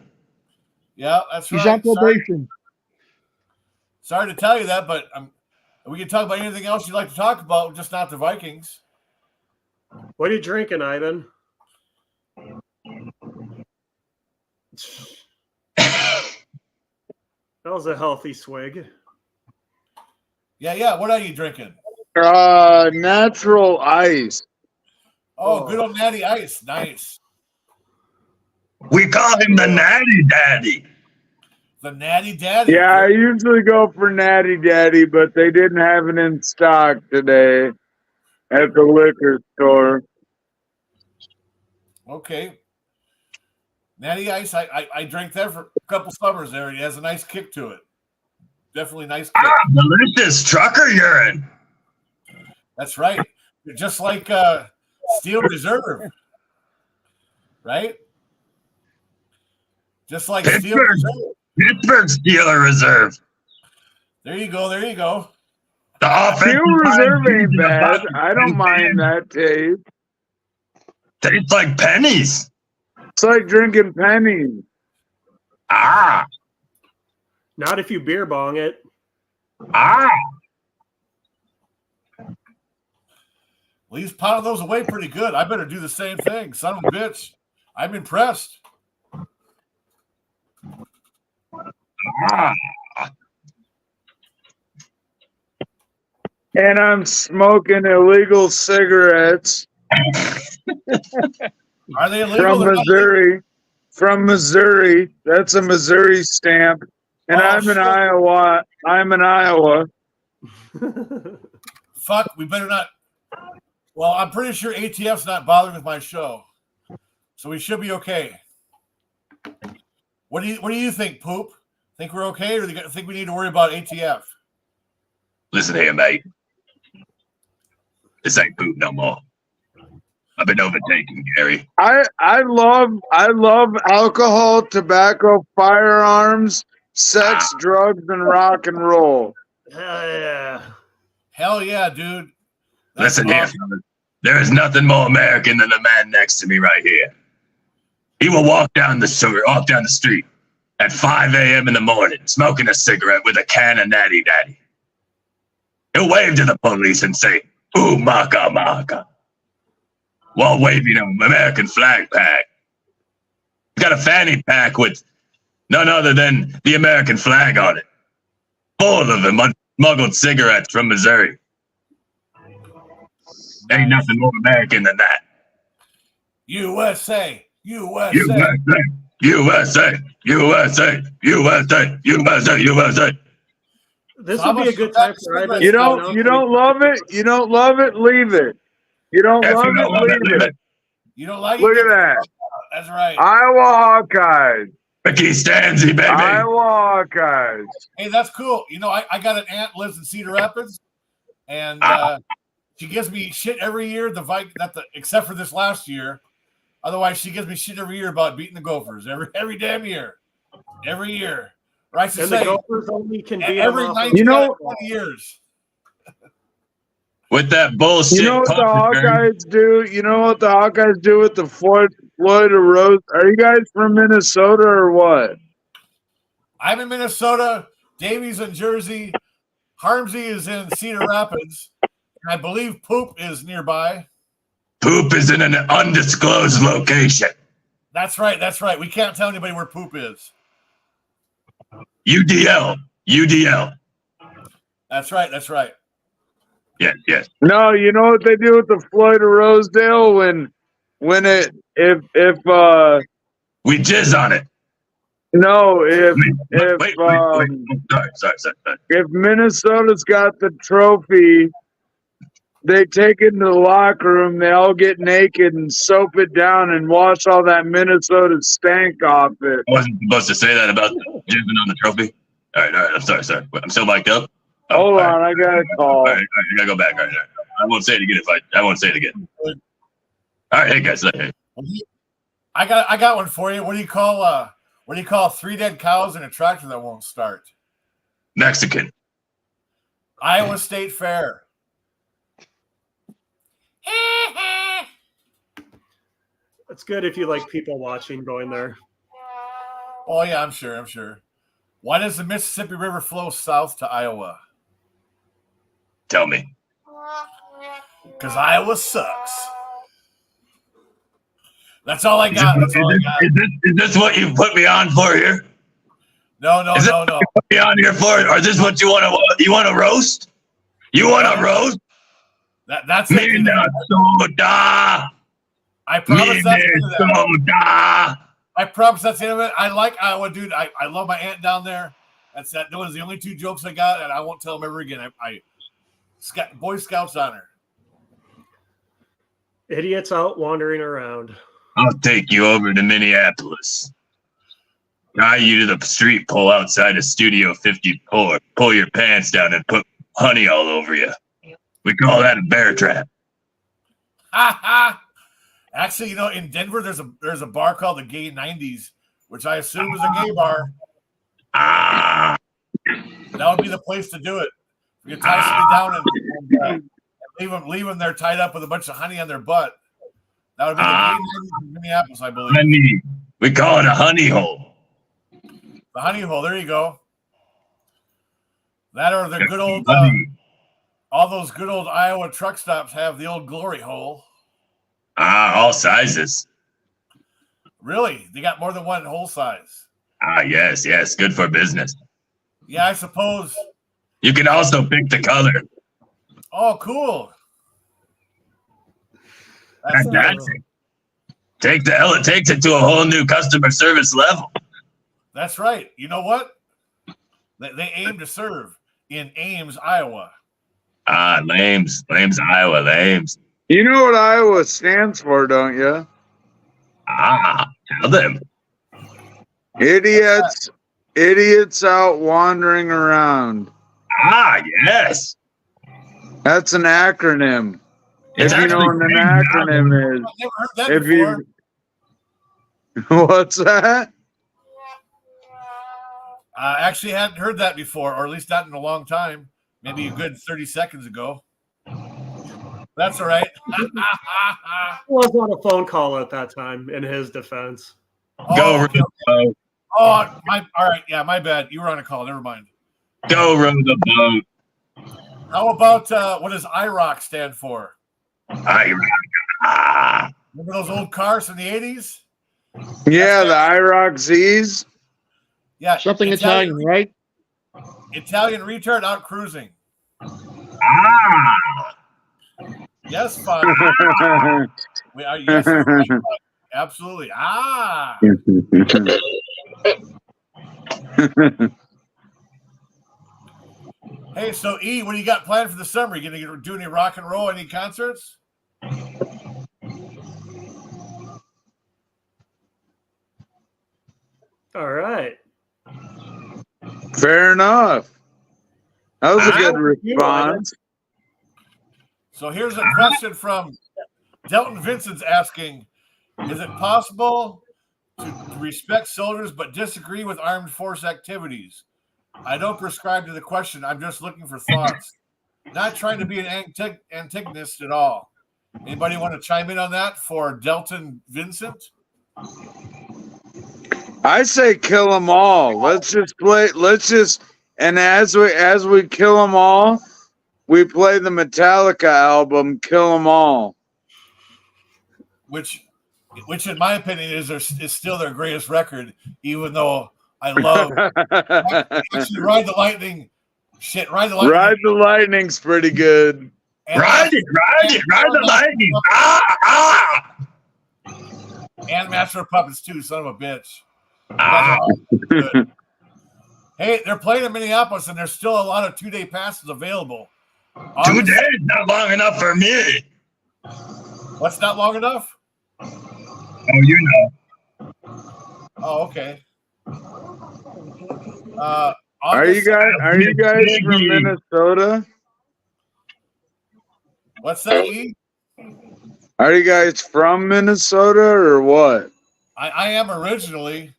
Yeah, that's right. He's on probation. Sorry to tell you that, but we can talk about anything else you'd like to talk about, just not the Vikings. What are you drinking, Ivan? That was a healthy swig. Yeah. What are you drinking? Natural ice. Oh, good old Natty Ice. Nice. We call him the Natty Daddy. The Natty Daddy. Yeah, I usually go for Natty Daddy, but they didn't have it in stock today at the liquor store. Okay. Natty Ice, I drank that for a couple summers there. It has a nice kick to it. Definitely nice kick. Delicious trucker urine. That's right. Just like Steel Reserve. right? Just like Pittsburgh. Steel Reserve. Pittsburgh Steeler Reserve. There you go. There you go. The offensive Steel Reserve line ain't using the bad. bucket. I don't mind that taste. Tastes like pennies. It's like drinking pennies. Ah, Not if you beer bong it. ah. Well, he's pounding those away pretty good. I better do the same thing. Son of a bitch. I'm impressed. Ah. And I'm smoking illegal cigarettes Are they illegal? from or not? Missouri. From Missouri. That's a Missouri stamp. And Oh, I'm in shit. Iowa. I'm in Iowa. Fuck, we better not. Well, I'm pretty sure ATF's not bothering with my show, so we should be okay. What do you think, Poop? Think we're okay, or do you think we need to worry about ATF? Listen here, mate. This ain't poop no more. I've been overtaken, Gary. I love alcohol, tobacco, firearms, sex, drugs, and rock and roll. Yeah. Hell yeah, dude. That's Listen here, awesome. fellas. There is nothing more American than the man next to me right here. He will walk down the street at 5 a.m. in the morning, smoking a cigarette with a can of Natty Daddy. He'll wave to the police and say, "Ooh, maka maka," while waving an American flag pack. He's got a fanny pack with none other than the American flag on it, full of them smuggled cigarettes from Missouri. Ain't nothing more American than that. USA, USA. USA, USA, USA, USA, USA. This would be a good time for Ivan. You don't love it? You don't love it? Leave it. You don't If love you don't it? love it, Leave leave it. it. You don't like Look it? at that. That's right. Iowa Hawkeyes. Ricky Stanzi, baby. Iowa Hawkeyes. Hey, that's cool. You know, I got an aunt lives in Cedar Rapids, and she gives me shit every year. Except for this last year. Otherwise, she gives me shit every year about beating the Gophers every damn year, every year. Right? To And say, the Gophers only can beat every them off 19 You know- 20 years. With that bullshit. You know what the punt return. Hawkeyes do? You know what the Hawkeyes do with the Floyd Rose? Are you guys from Minnesota or what? I'm in Minnesota. Davey's in Jersey. Harmsy is in Cedar Rapids. And I believe Poop is nearby. Poop is in an undisclosed location. That's right. That's right. We can't tell anybody where Poop is. UDL. UDL. That's right. That's right. Yes, yes. No, you know what they do with the Floyd of Rosedale if We jizz on it. no if Wait. Sorry. if Minnesota's got the trophy, they take it into the locker room. They all get naked and soap it down and wash all that Minnesota stank off it. I wasn't supposed to say that about jizzing on the trophy. All right. I'm sorry. Wait, I'm still mic'd up. Hold all right. on, I got a call. All right. I gotta go back. All right. I won't say it again I won't say it again. All right, hey guys. Hey. I got one for you. What do you call 3 dead cows in a tractor that won't start? Mexican. Iowa State Fair. It's good if you like people watching going there. Oh yeah, I'm sure. Why does the Mississippi River flow south to Iowa? Tell me. Because Iowa sucks. That's all I got. That's all I got. Is this what you put me on for here? No. Put me on here for it? Or is this what you want to roast? You want to roast? That's it. Minnesota. I promise that's the end of that. Minnesota. I promise that's the end of it. I like Iowa, dude. I love my aunt down there. That was the only 2 jokes I got, and I won't tell them ever again. Boy Scouts honor. Idiots out wandering around. I'll take you over to Minneapolis. Tie you to the street pole outside of Studio 54. Pull your pants down and put honey all over you. We call that a bear trap. Ha ha! Actually, in Denver, there's a bar called the Gay 90s, which I assume is a gay bar. Ah, That would be the place to do it. You tie somebody down and leave them there tied up with a bunch of honey on their butt. That would be the Gay 90s in Minneapolis, I believe. honey. We call it a honey hole. The honey hole. There you go. That or the good old. Honey. All those good old Iowa truck stops have the old glory hole. All sizes. Really? They got more than one hole size. Yes. Good for business. Yeah, I suppose. You can also pick the color. Oh, cool. That's Fantastic. Takes it to a whole new customer service level. That's right. You know what? They aim to serve in Ames, Iowa. Lames, Iowa, Lames. You know what Iowa stands for, don't you? Tell them. Idiots out wandering around. Yes. That's an acronym. It's if you know actually what an named acronym is. I've never heard that If before. you what's that? I actually hadn't heard that before, or at least not in a long time. Maybe a good 30 seconds ago. That's all right. I was on a phone call at that time, in his defense. Go, Oh, okay. row All right. Yeah, my bad. You were on a call. Never mind. Go row the boat. How about what does IROC stand for? IROC. Remember those old cars from the 80s? Yeah, the IROC Z's. Yeah. Something Italian, right? Italian retard out cruising. Yes, fun. Yes, absolutely. Hey, so E, what do you got planned for the summer? You gonna do any rock and roll, any concerts? All right. Fair enough. That was a good response. So here's a question from Delton Vincent's asking, is it possible to respect soldiers but disagree with armed force activities? I don't prescribe to the question. I'm just looking for thoughts. Not trying to be an antagonist at all. Anybody want to chime in on that for Delton Vincent? I say kill them all. And as we kill them all, we play the Metallica album "Kill 'Em All," which in my opinion is still their greatest record, even though I love actually Ride the Lightning. Shit, Ride the Lightning. Ride the Lightning's pretty good. Ride the lightning. And Master of Puppets too, son of a bitch. Hey, they're playing in Minneapolis, and there's still a lot of 2-day passes available. 2 days, not long enough for me. What's not long enough? Oh, you know. Oh, okay. Are you guys from Minnesota? What's that, E? Are you guys from Minnesota or what? I am originally.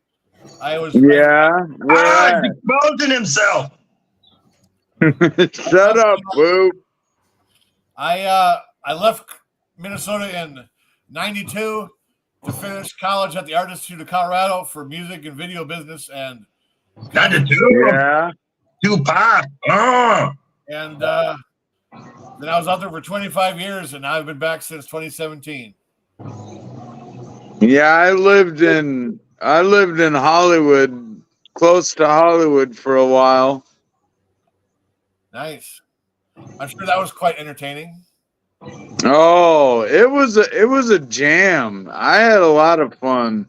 I was. Yeah. He's exposing himself. Shut up, Boop. I left Minnesota in '92 to finish college at the Art Institute of Colorado for music and video business, and 92. Yeah. Tupac. And then I was out there for 25 years, and I've been back since 2017. Yeah, I lived in Hollywood, close to Hollywood for a while. Nice. I'm sure that was quite entertaining. Oh, it was a jam. I had a lot of fun.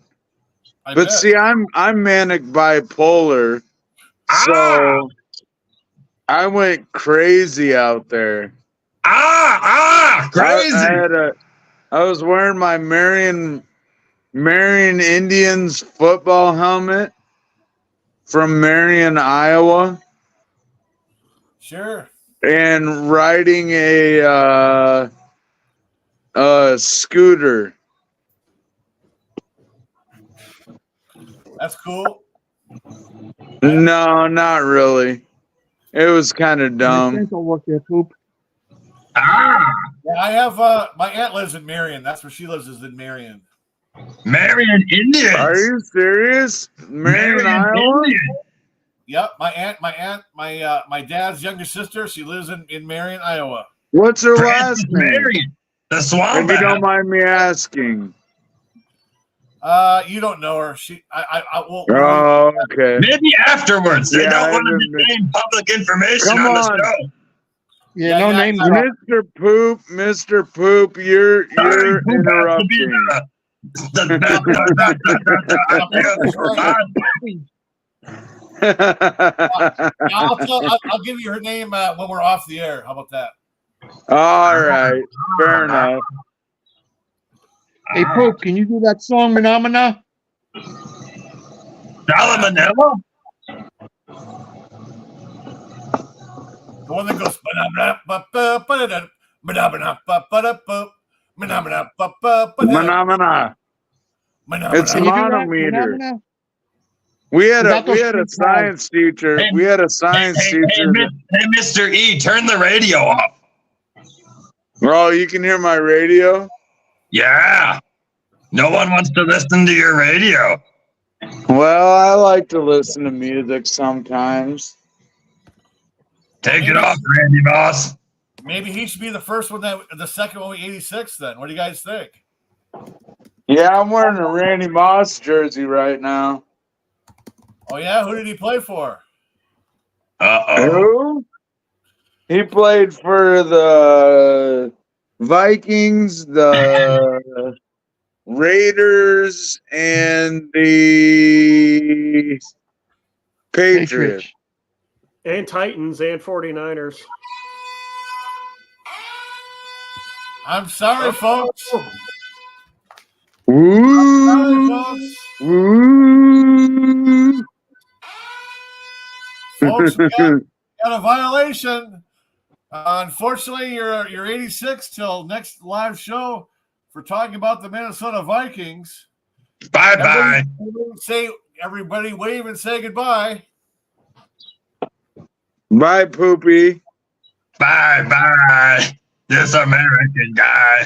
I But bet. see, I'm manic bipolar, so I went crazy out there. Crazy. I was wearing my Marion Indians football helmet from Marion, Iowa, Sure. and riding a scooter That's cool. No, not really. It was kind of I dumb. think I'll look there, Poop. Ah, Yeah, I have my aunt lives in Marion. That's where she lives, is in Marion. Marion Indians. Are you serious? Marion, Iowa? Indians. Yep, my dad's younger sister. She lives in Marion, Iowa. What's her Frances last name? Marion. The swamp. If you don't mind me asking. You don't know her. I will. Oh, okay. Maybe afterwards. They Yeah, don't I want to didn't- name public information Come on the on. show. Yeah, Yeah, no yeah, name yeah. drop. Mr. Poop, you're Sorry, who has to be interrupting. I'll give you her name when we're off the air. How about that? All right, fair enough. Hey, Poop, can you do that song, Phenomena? Salamanella? The one that goes. Phenomena. It's Can you do that, monometer. Phenomena? We had Without those a big science teacher. Hey, We had a science Hey, teacher. Mr. E, turn the radio off. Oh, you can hear my radio? Yeah. No one wants to listen to your radio. Well, I like to listen to music sometimes. Take it off, Randy Boss. Maybe he should be the first one the second one, 86. Then what do you guys think? Yeah, I'm wearing a Randy Moss jersey right now. Oh yeah, who did he play for? Uh-oh. Who? He played for the Vikings, the Raiders, and the Patriots. And Titans and 49ers. I'm sorry, folks. Ooh. Sorry, folks. Ooh. Folks, we got a violation. Unfortunately, you're 86 till next live show for talking about the Minnesota Vikings. Bye-bye. Everybody wave and say goodbye. Bye, Poopy. Bye-bye. This American guy.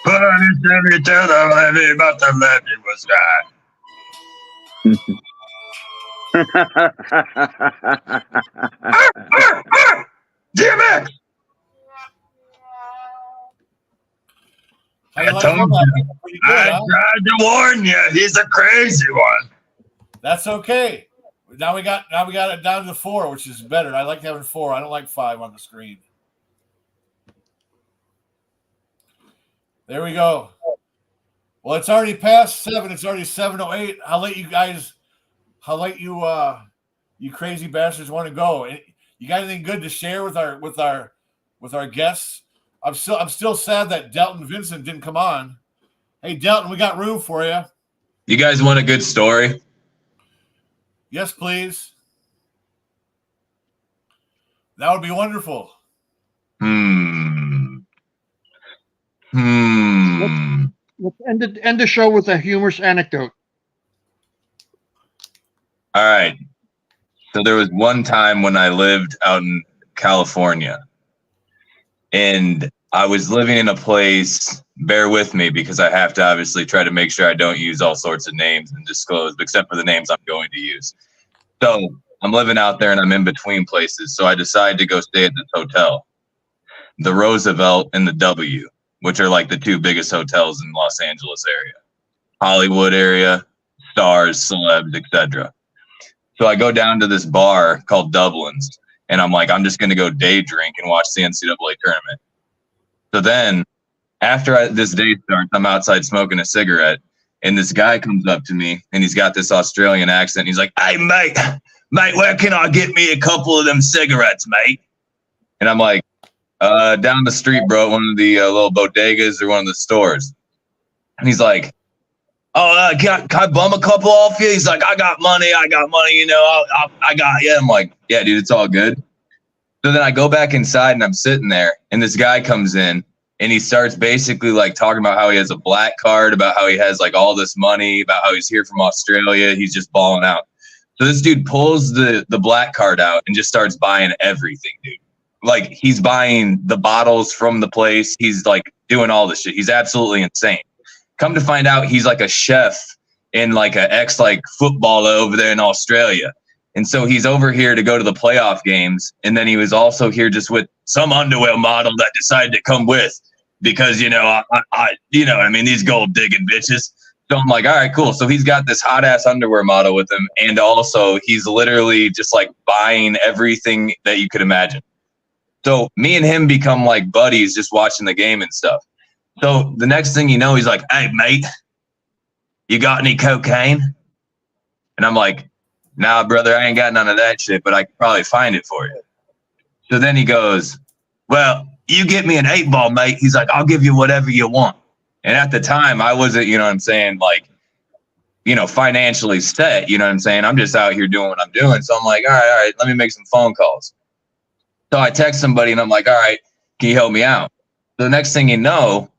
Put on his Chevy to the levee, but the levee was dry. DMX! How you I like told that? you. Pretty good, I huh? tried to warn you. He's a crazy one. That's okay. Now we got it down to 4, which is better. I like having 4. I don't like 5 on the screen. There we go. Well, it's already past 7. It's already 7:08. How late you crazy bastards want to go? You got anything good to share with our guests? I'm still sad that Delton Vincent didn't come on. Hey, Delton, we got room for you. You guys want a good story? Yes, please. That would be wonderful. Let's end the show with a humorous anecdote. All right. So there was one time when I lived out in California, and I was living in a place, bear with me because I have to obviously try to make sure I don't use all sorts of names and disclose, except for the names I'm going to use. So I'm living out there and I'm in between places. So I decided to go stay at this hotel, the Roosevelt and the W, which are like the 2 biggest hotels in Los Angeles area, Hollywood area, stars, celebs, etc. So I go down to this bar called Duncan'S, and I'm like, I'm just going to go day drink and watch the NCAA tournament. So then after this day starts, I'm outside smoking a cigarette, and this guy comes up to me, and he's got this Australian accent. He's like, hey, mate, where can I get me a couple of them cigarettes, mate? And I'm like, down the street, bro, one of the little bodegas or one of the stores. And he's like, oh, can I bum a couple off you? He's like, I got money, you know, I got you. I'm like, yeah, dude, it's all good. So then I go back inside and I'm sitting there, and this guy comes in, and he starts basically like talking about how he has a black card, about how he has like all this money, about how he's here from Australia. He's just balling out. So this dude pulls the black card out and just starts buying everything, dude. Like he's buying the bottles from the place. He's like doing all this shit. He's absolutely insane. Come to find out, he's like a chef in like a ex like footballer over there in Australia. And so he's over here to go to the playoff games. And then he was also here just with some underwear model that decided to come with because, you know, I you know what I mean? These gold digging bitches. So I'm like, all right, cool. So he's got this hot ass underwear model with him. And also he's literally just like buying everything that you could imagine. So me and him become like buddies just watching the game and stuff. So the next thing you know, he's like, hey, mate, you got any cocaine? And I'm like, nah, brother, I ain't got none of that shit, but I could probably find it for you. So then he goes, well, you get me an 8-ball, mate. He's like, I'll give you whatever you want. And at the time, I wasn't, you know what I'm saying, like, you know, financially set, you know what I'm saying? I'm just out here doing what I'm doing. So I'm like, all right, let me make some phone calls. So I text somebody and I'm like, all right, can you help me out? So the next thing you know,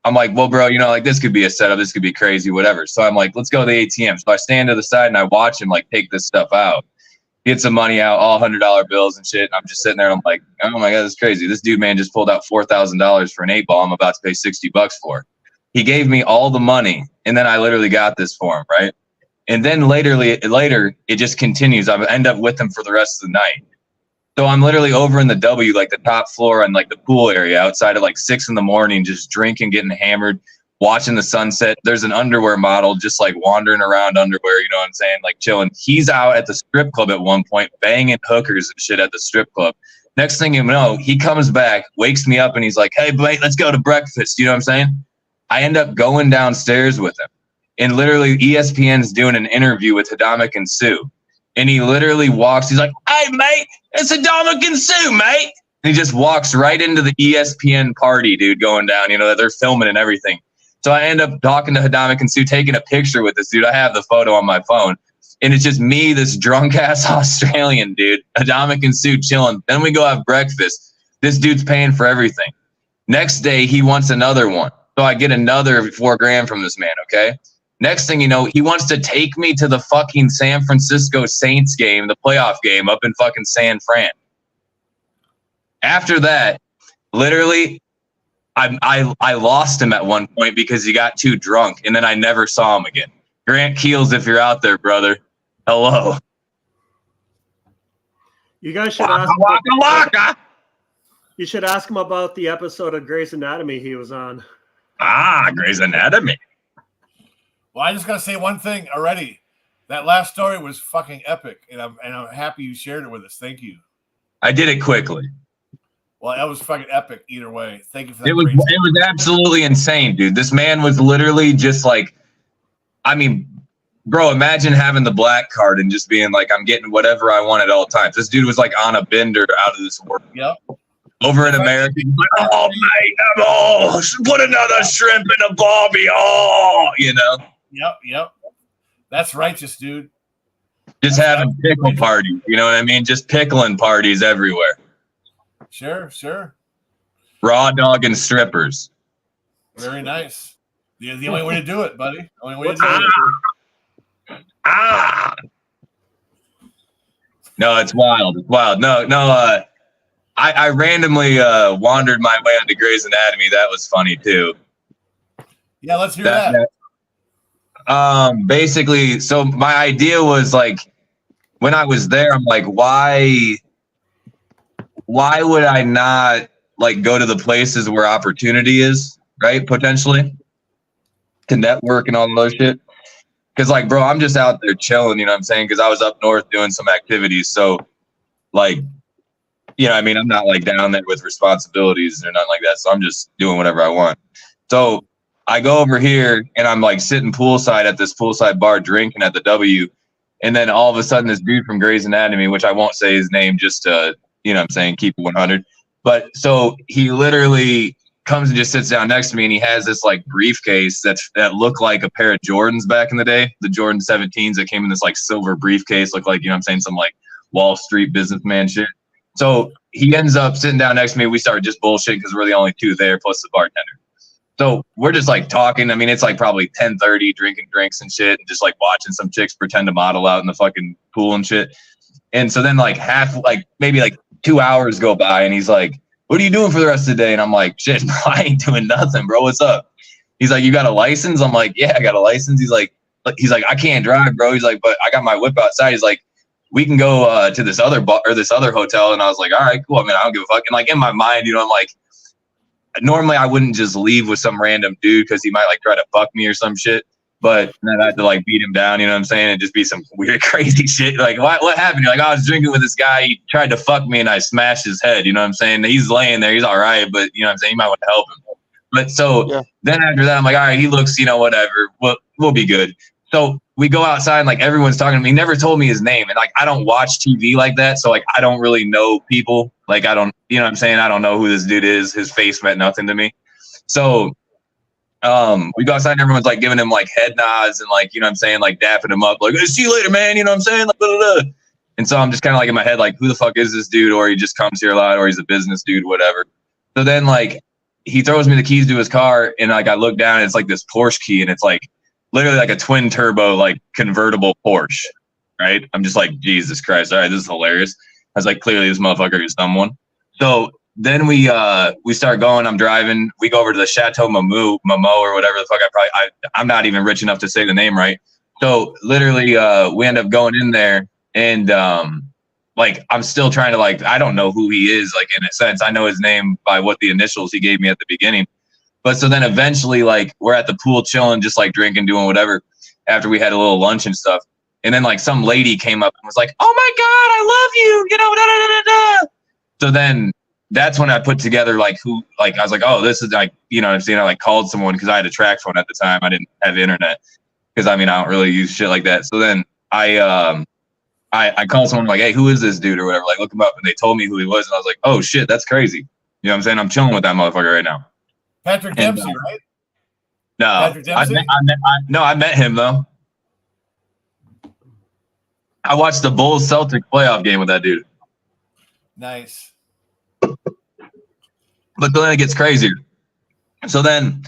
I'm like, well, bro, you know, like this could be a setup. This could be crazy, whatever. So I'm like, let's go to the ATM. So I stand to the side and I watch him like take this stuff out, get some money out, all $100 bills and shit. And I'm just sitting there and I'm like, oh my God, that's crazy. This dude, man, just pulled out $4,000 for an 8-ball. I'm about to pay $60 for. He gave me all the money. And then I literally got this for him, right? And then later, it just continues. I end up with him for the rest of the night. So I'm literally over in the W, like the top floor and like the pool area outside at like 6 a.m, just drinking, getting hammered, watching the sunset. There's an underwear model just like wandering around underwear, you know what I'm saying? Like chilling. He's out at the strip club at one point, banging hookers and shit at the strip club. Next thing you know, he comes back, wakes me up and he's like, hey, mate, let's go to breakfast. You know what I'm saying? I end up going downstairs with him. And literally ESPN's doing an interview with Duncan'S. And he literally walks. He's like, hey, mate, it's Duncan'S, mate. And he just walks right into the ESPN party, dude, going down. You know, that they're filming and everything. So I end up talking to Duncan'S, taking a picture with this dude. I have the photo on my phone. And it's just me, this drunk-ass Australian dude, Duncan'S chilling. Then we go have breakfast. This dude's paying for everything. Next day, he wants another one. So I get another $4,000 from this man, okay? Next thing you know, he wants to take me to the fucking San Francisco Saints game, the playoff game up in fucking San Fran. After that, literally, I lost him at one point because he got too drunk, and then I never saw him again. Grant Keels, if you're out there, brother, hello. You guys should ask. Waka. You should ask him about the episode of Grey's Anatomy he was on. Grey's Anatomy. Well, I just gotta say one thing already. That last story was fucking epic, and I'm happy you shared it with us. Thank you. I did it quickly. Well, that was fucking epic either way. Thank you for that. It was absolutely insane, dude. This man was literally just like, I mean, bro, imagine having the black card and just being like, I'm getting whatever I want at all times. This dude was like on a bender out of this world. Yep. Over in America, he's like, oh, mate, put another shrimp in a barbie. Oh, you know. Yep. That's righteous, dude. Just having pickle parties, you know what I mean? Just pickling parties everywhere. Sure. Raw dog and strippers. Very nice. The only way to do it, buddy. The only way to do it. No, it's wild. It's wild. No. I randomly wandered my way onto Grey's Anatomy. That was funny too. Yeah, let's hear that. Basically, so my idea was like, when I was there, I'm like, why would I not like go to the places where opportunity is, right? Potentially to network and all those shit. Cause like, bro, I'm just out there chilling, you know what I'm saying? Cause I was up north doing some activities. So like, you know, I mean, I'm not like down there with responsibilities or nothing like that. So I'm just doing whatever I want. So I go over here and I'm like sitting poolside at this poolside bar drinking at the W. And then all of a sudden this dude from Grey's Anatomy, which I won't say his name just to, you know what I'm saying, keep it 100. But so he literally comes and just sits down next to me and he has this like briefcase that looked like a pair of Jordans back in the day. The Jordan 17s that came in this like silver briefcase, looked like, you know what I'm saying, some like Wall Street businessman shit. So he ends up sitting down next to me. We started just bullshitting because we're the only two there, plus the bartender. So we're just like talking. I mean, it's like probably 10:30, drinking drinks and shit, and just like watching some chicks pretend to model out in the fucking pool and shit. And so then maybe 2 hours go by, and he's like, "What are you doing for the rest of the day?" And I'm like, "Shit, I ain't doing nothing, bro. What's up?" He's like, "You got a license?" I'm like, "Yeah, I got a license." He's like, "I can't drive, bro." He's like, "But I got my whip outside." He's like, "We can go to this other bar or this other hotel." And I was like, "All right, cool. I mean, I don't give a fuck." And like in my mind, I'm like, normally I wouldn't just leave with some random dude because he might like try to fuck me or some shit. But then I had to like beat him down, you know what I'm saying? And just be some weird, crazy shit. Like, what happened? You're like, I was drinking with this guy. He tried to fuck me and I smashed his head. You know what I'm saying? He's laying there. He's all right. But, you know what I'm saying? You might want to help him. But so then after that, I'm like, all right, he looks, whatever. We'll be good. So we go outside and like everyone's talking to me. He never told me his name. And like, I don't watch TV like that. So like, I don't really know people. Like, I don't, you know what I'm saying? I don't know who this dude is. His face meant nothing to me. So we go outside and everyone's like giving him like head nods and like, you know what I'm saying? Like dapping him up, like, hey, see you later, man. You know what I'm saying? Like, blah, blah, blah. And so I'm just kind of like in my head, like, who the fuck is this dude? Or he just comes here a lot, or he's a business dude, whatever. So then like he throws me the keys to his car and like I look down and it's like this Porsche key and it's like literally like a twin turbo, like convertible Porsche. Right. I'm just like, Jesus Christ. All right. This is hilarious. I was like, clearly this motherfucker is someone. So then we start going. I'm driving. We go over to the Chateau Momo or whatever the fuck. I'm not even rich enough to say the name right. So literally, we end up going in there, and like I'm still trying to like I don't know who he is. Like in a sense, I know his name by what the initials he gave me at the beginning. But so then eventually, like we're at the pool chilling, just like drinking, doing whatever. After we had a little lunch and stuff, and then like some lady came up and was like, "Oh my God, I love you," da da da da da. So then. That's when I put together like who, like I was like, oh, this is like, you know what I'm saying? I like called someone because I had a track phone at the time. I didn't have internet because I mean I don't really use shit like that. So then I called someone like, hey, who is this dude or whatever? Like look him up, and they told me who he was, and I was like, oh shit, that's crazy. You know what I'm saying? I'm chilling with that motherfucker right now. Patrick Dempsey, right? No, Patrick Dempsey? I met him though. I watched the Bulls Celtic playoff game with that dude. Nice. But then it gets crazier. So then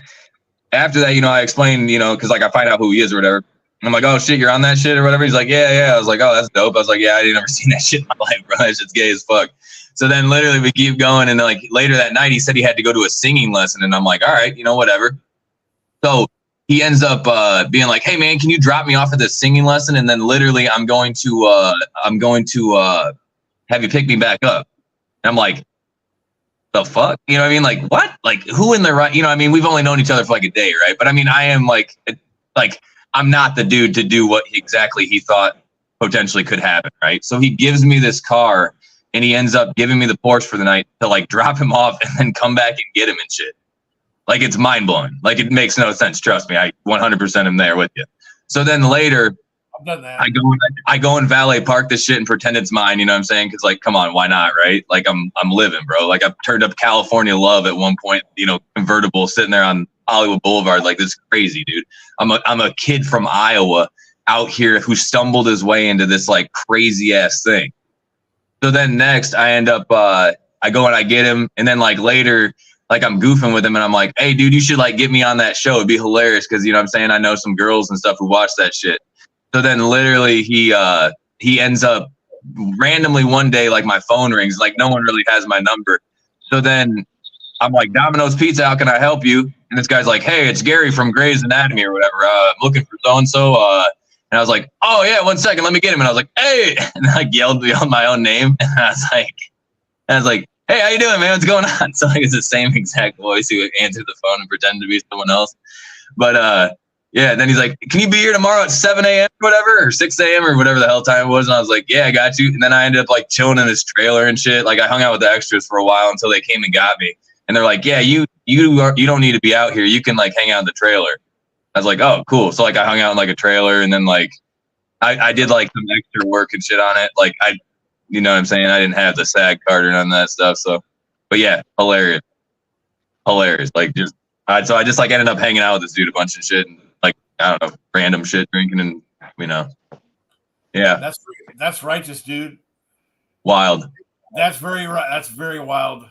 after that, I explained, because like I find out who he is or whatever. And I'm like, oh shit, you're on that shit or whatever. He's like, yeah. I was like, oh, that's dope. I was like, yeah, I didn't ever seen that shit in my life, bro. That shit's gay as fuck. So then literally we keep going, and then like later that night he said he had to go to a singing lesson, and I'm like, all right, whatever. So he ends up being like, hey man, can you drop me off at this singing lesson? And then literally I'm going to have you pick me back up. And I'm like, the fuck? You know what I mean? Like, what? Like, who in the right? I mean, we've only known each other for like a day, right? But I mean, I am like I'm not the dude to do what exactly he thought potentially could happen, right? So he gives me this car, and he ends up giving me the Porsche for the night to like drop him off and then come back and get him and shit. Like, it's mind blowing. Like, it makes no sense. Trust me, I 100% am there with you. So then later, I've done that. I go and valet park this shit and pretend it's mine, you know what I'm saying? Because like, come on, why not, right? Like I'm living, bro. Like I've turned up California Love at one point, convertible sitting there on Hollywood Boulevard. Like, this is crazy, dude. I'm a kid from Iowa out here who stumbled his way into this like crazy ass thing. So then next I end up I go and I get him, and then like later, like I'm goofing with him and I'm like, hey dude, you should like get me on that show. It'd be hilarious because you know what I'm saying, I know some girls and stuff who watch that shit. So then literally he ends up randomly one day, like my phone rings, like no one really has my number. So then I'm like, Domino's Pizza, how can I help you? And this guy's like, hey, it's Gary from Grey's Anatomy or whatever. I'm looking for so-and-so. And I was like, oh yeah, 1 second, let me get him. And I was like, hey, and I yelled my own name. And I was like, hey, how you doing, man? What's going on? So like it's the same exact voice. He would answer the phone and pretend to be someone else. But yeah, then he's like, can you be here tomorrow at 7 a.m. or whatever, or 6 a.m. or whatever the hell time it was? And I was like, yeah, I got you. And then I ended up like chilling in this trailer and shit. Like I hung out with the extras for a while until they came and got me. And they're like, yeah, you don't need to be out here. You can like hang out in the trailer. I was like, oh, cool. So like I hung out in like a trailer, and then like I did like some extra work and shit on it. Like you know what I'm saying? I didn't have the SAG card or none of that stuff. So, but yeah, hilarious. Like so I just like ended up hanging out with this dude a bunch of shit, and like, I don't know, random shit, drinking, and yeah. That's righteous, dude. Wild. That's very right. That's very wild.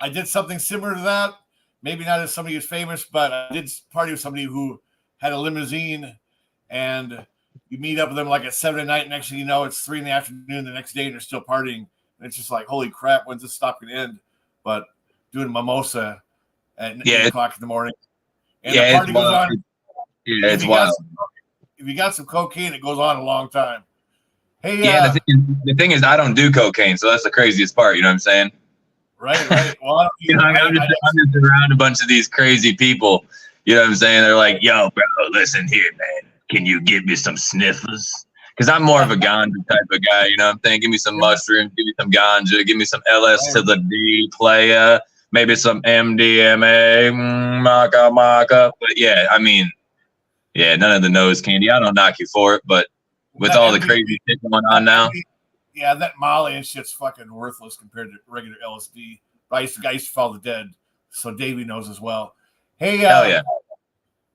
I did something similar to that. Maybe not as somebody who's famous, but I did party with somebody who had a limousine, and you meet up with them like at 7 at night. Next thing you know, it's 3 in the afternoon the next day, and they're still partying. And it's just like, holy crap, when's this stop going to end? But doing mimosa at 8 o'clock in the morning, and the party goes on. Yeah, it's wild. If you got some cocaine, it goes on a long time. Hey, yeah, the thing is, I don't do cocaine, so that's the craziest part. You know what I'm saying? Right. Well, I'm just around a bunch of these crazy people. You know what I'm saying? They're like, "Yo, bro, listen here, man. Can you give me some sniffers?" Because I'm more of a ganja type of guy. You know what I'm saying? Give me some mushrooms, give me some ganja, give me some LS to the D, playa, maybe some MDMA, maca. But yeah, I mean, yeah, none of the nose candy. I don't knock you for it, but with all the crazy shit going on now. Yeah, that Molly and shit's fucking worthless compared to regular LSD. But I used to follow the dead, so Davey knows as well. Hey, hell yeah.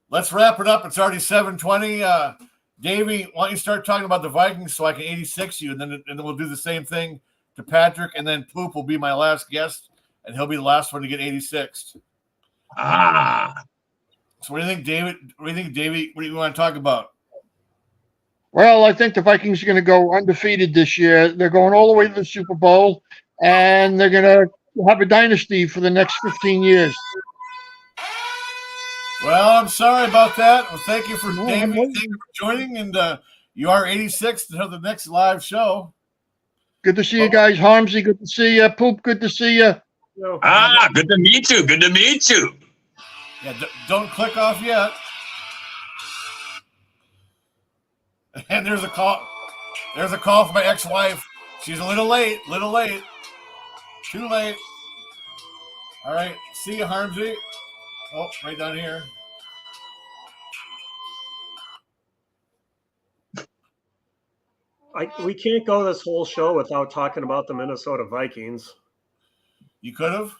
Let's wrap it up. It's already 7:20. Davey, why don't you start talking about the Vikings so I can 86 you, and then we'll do the same thing to Patrick, and then Poop will be my last guest, and he'll be the last one to get 86. So what do you think, David? What do you want to talk about? Well, I think the Vikings are going to go undefeated this year. They're going all the way to the Super Bowl, and they're going to have a dynasty for the next 15 years. Well, I'm sorry about that. Well, thank you for Davey. Thank you for joining, and you are 86 until the next live show. Good to see you guys, Harmsy. Good to see you, Poop. Good to see you. Good to meet you. Good to meet you. Yeah, don't click off yet. And there's a call. There's a call from my ex-wife. She's a little late. Too late. All right. See you, Harmsy. Oh, right down here. We can't go this whole show without talking about the Minnesota Vikings. You could have.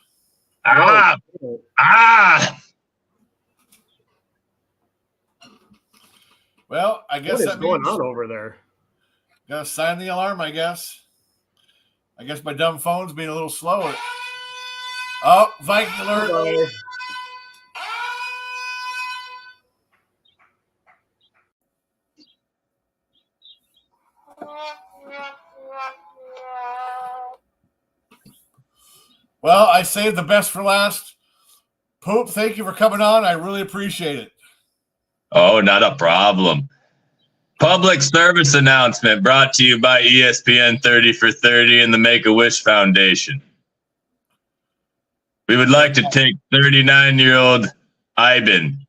Well, I guess what is that going on over there? Gotta sign the alarm, I guess. I guess my dumb phone's being a little slow. Oh, Viking alert. Hello. Well, I saved the best for last. Pope, thank you for coming on. I really appreciate it. Oh, not a problem. Public service announcement brought to you by ESPN 30 for 30 and the Make-A-Wish Foundation. We would like to take 39-year-old Ivan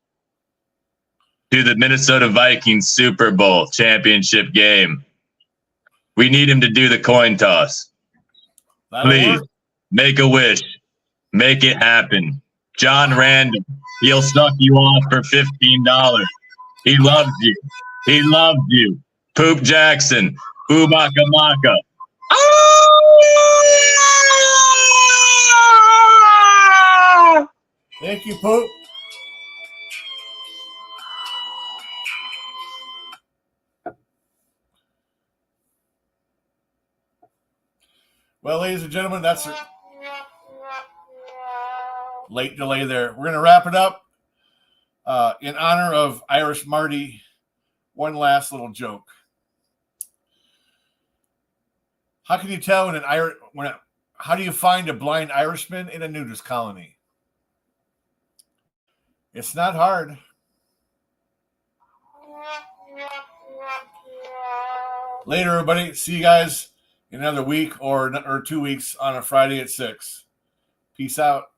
to the Minnesota Vikings Super Bowl championship game. We need him to do the coin toss. Please, make a wish. Make it happen. John Randall, he'll suck you off for $15. He loves you. He loves you. Poop Jackson, Ubaka Maka. Thank you, Poop. Well, ladies and gentlemen, that's a late delay there. We're going to wrap it up in honor of Irish Marty. One last little joke. How can you tell how do you find a blind Irishman in a nudist colony? It's not hard. Later, everybody. See you guys in another week or 2 weeks on a Friday at 6. Peace out.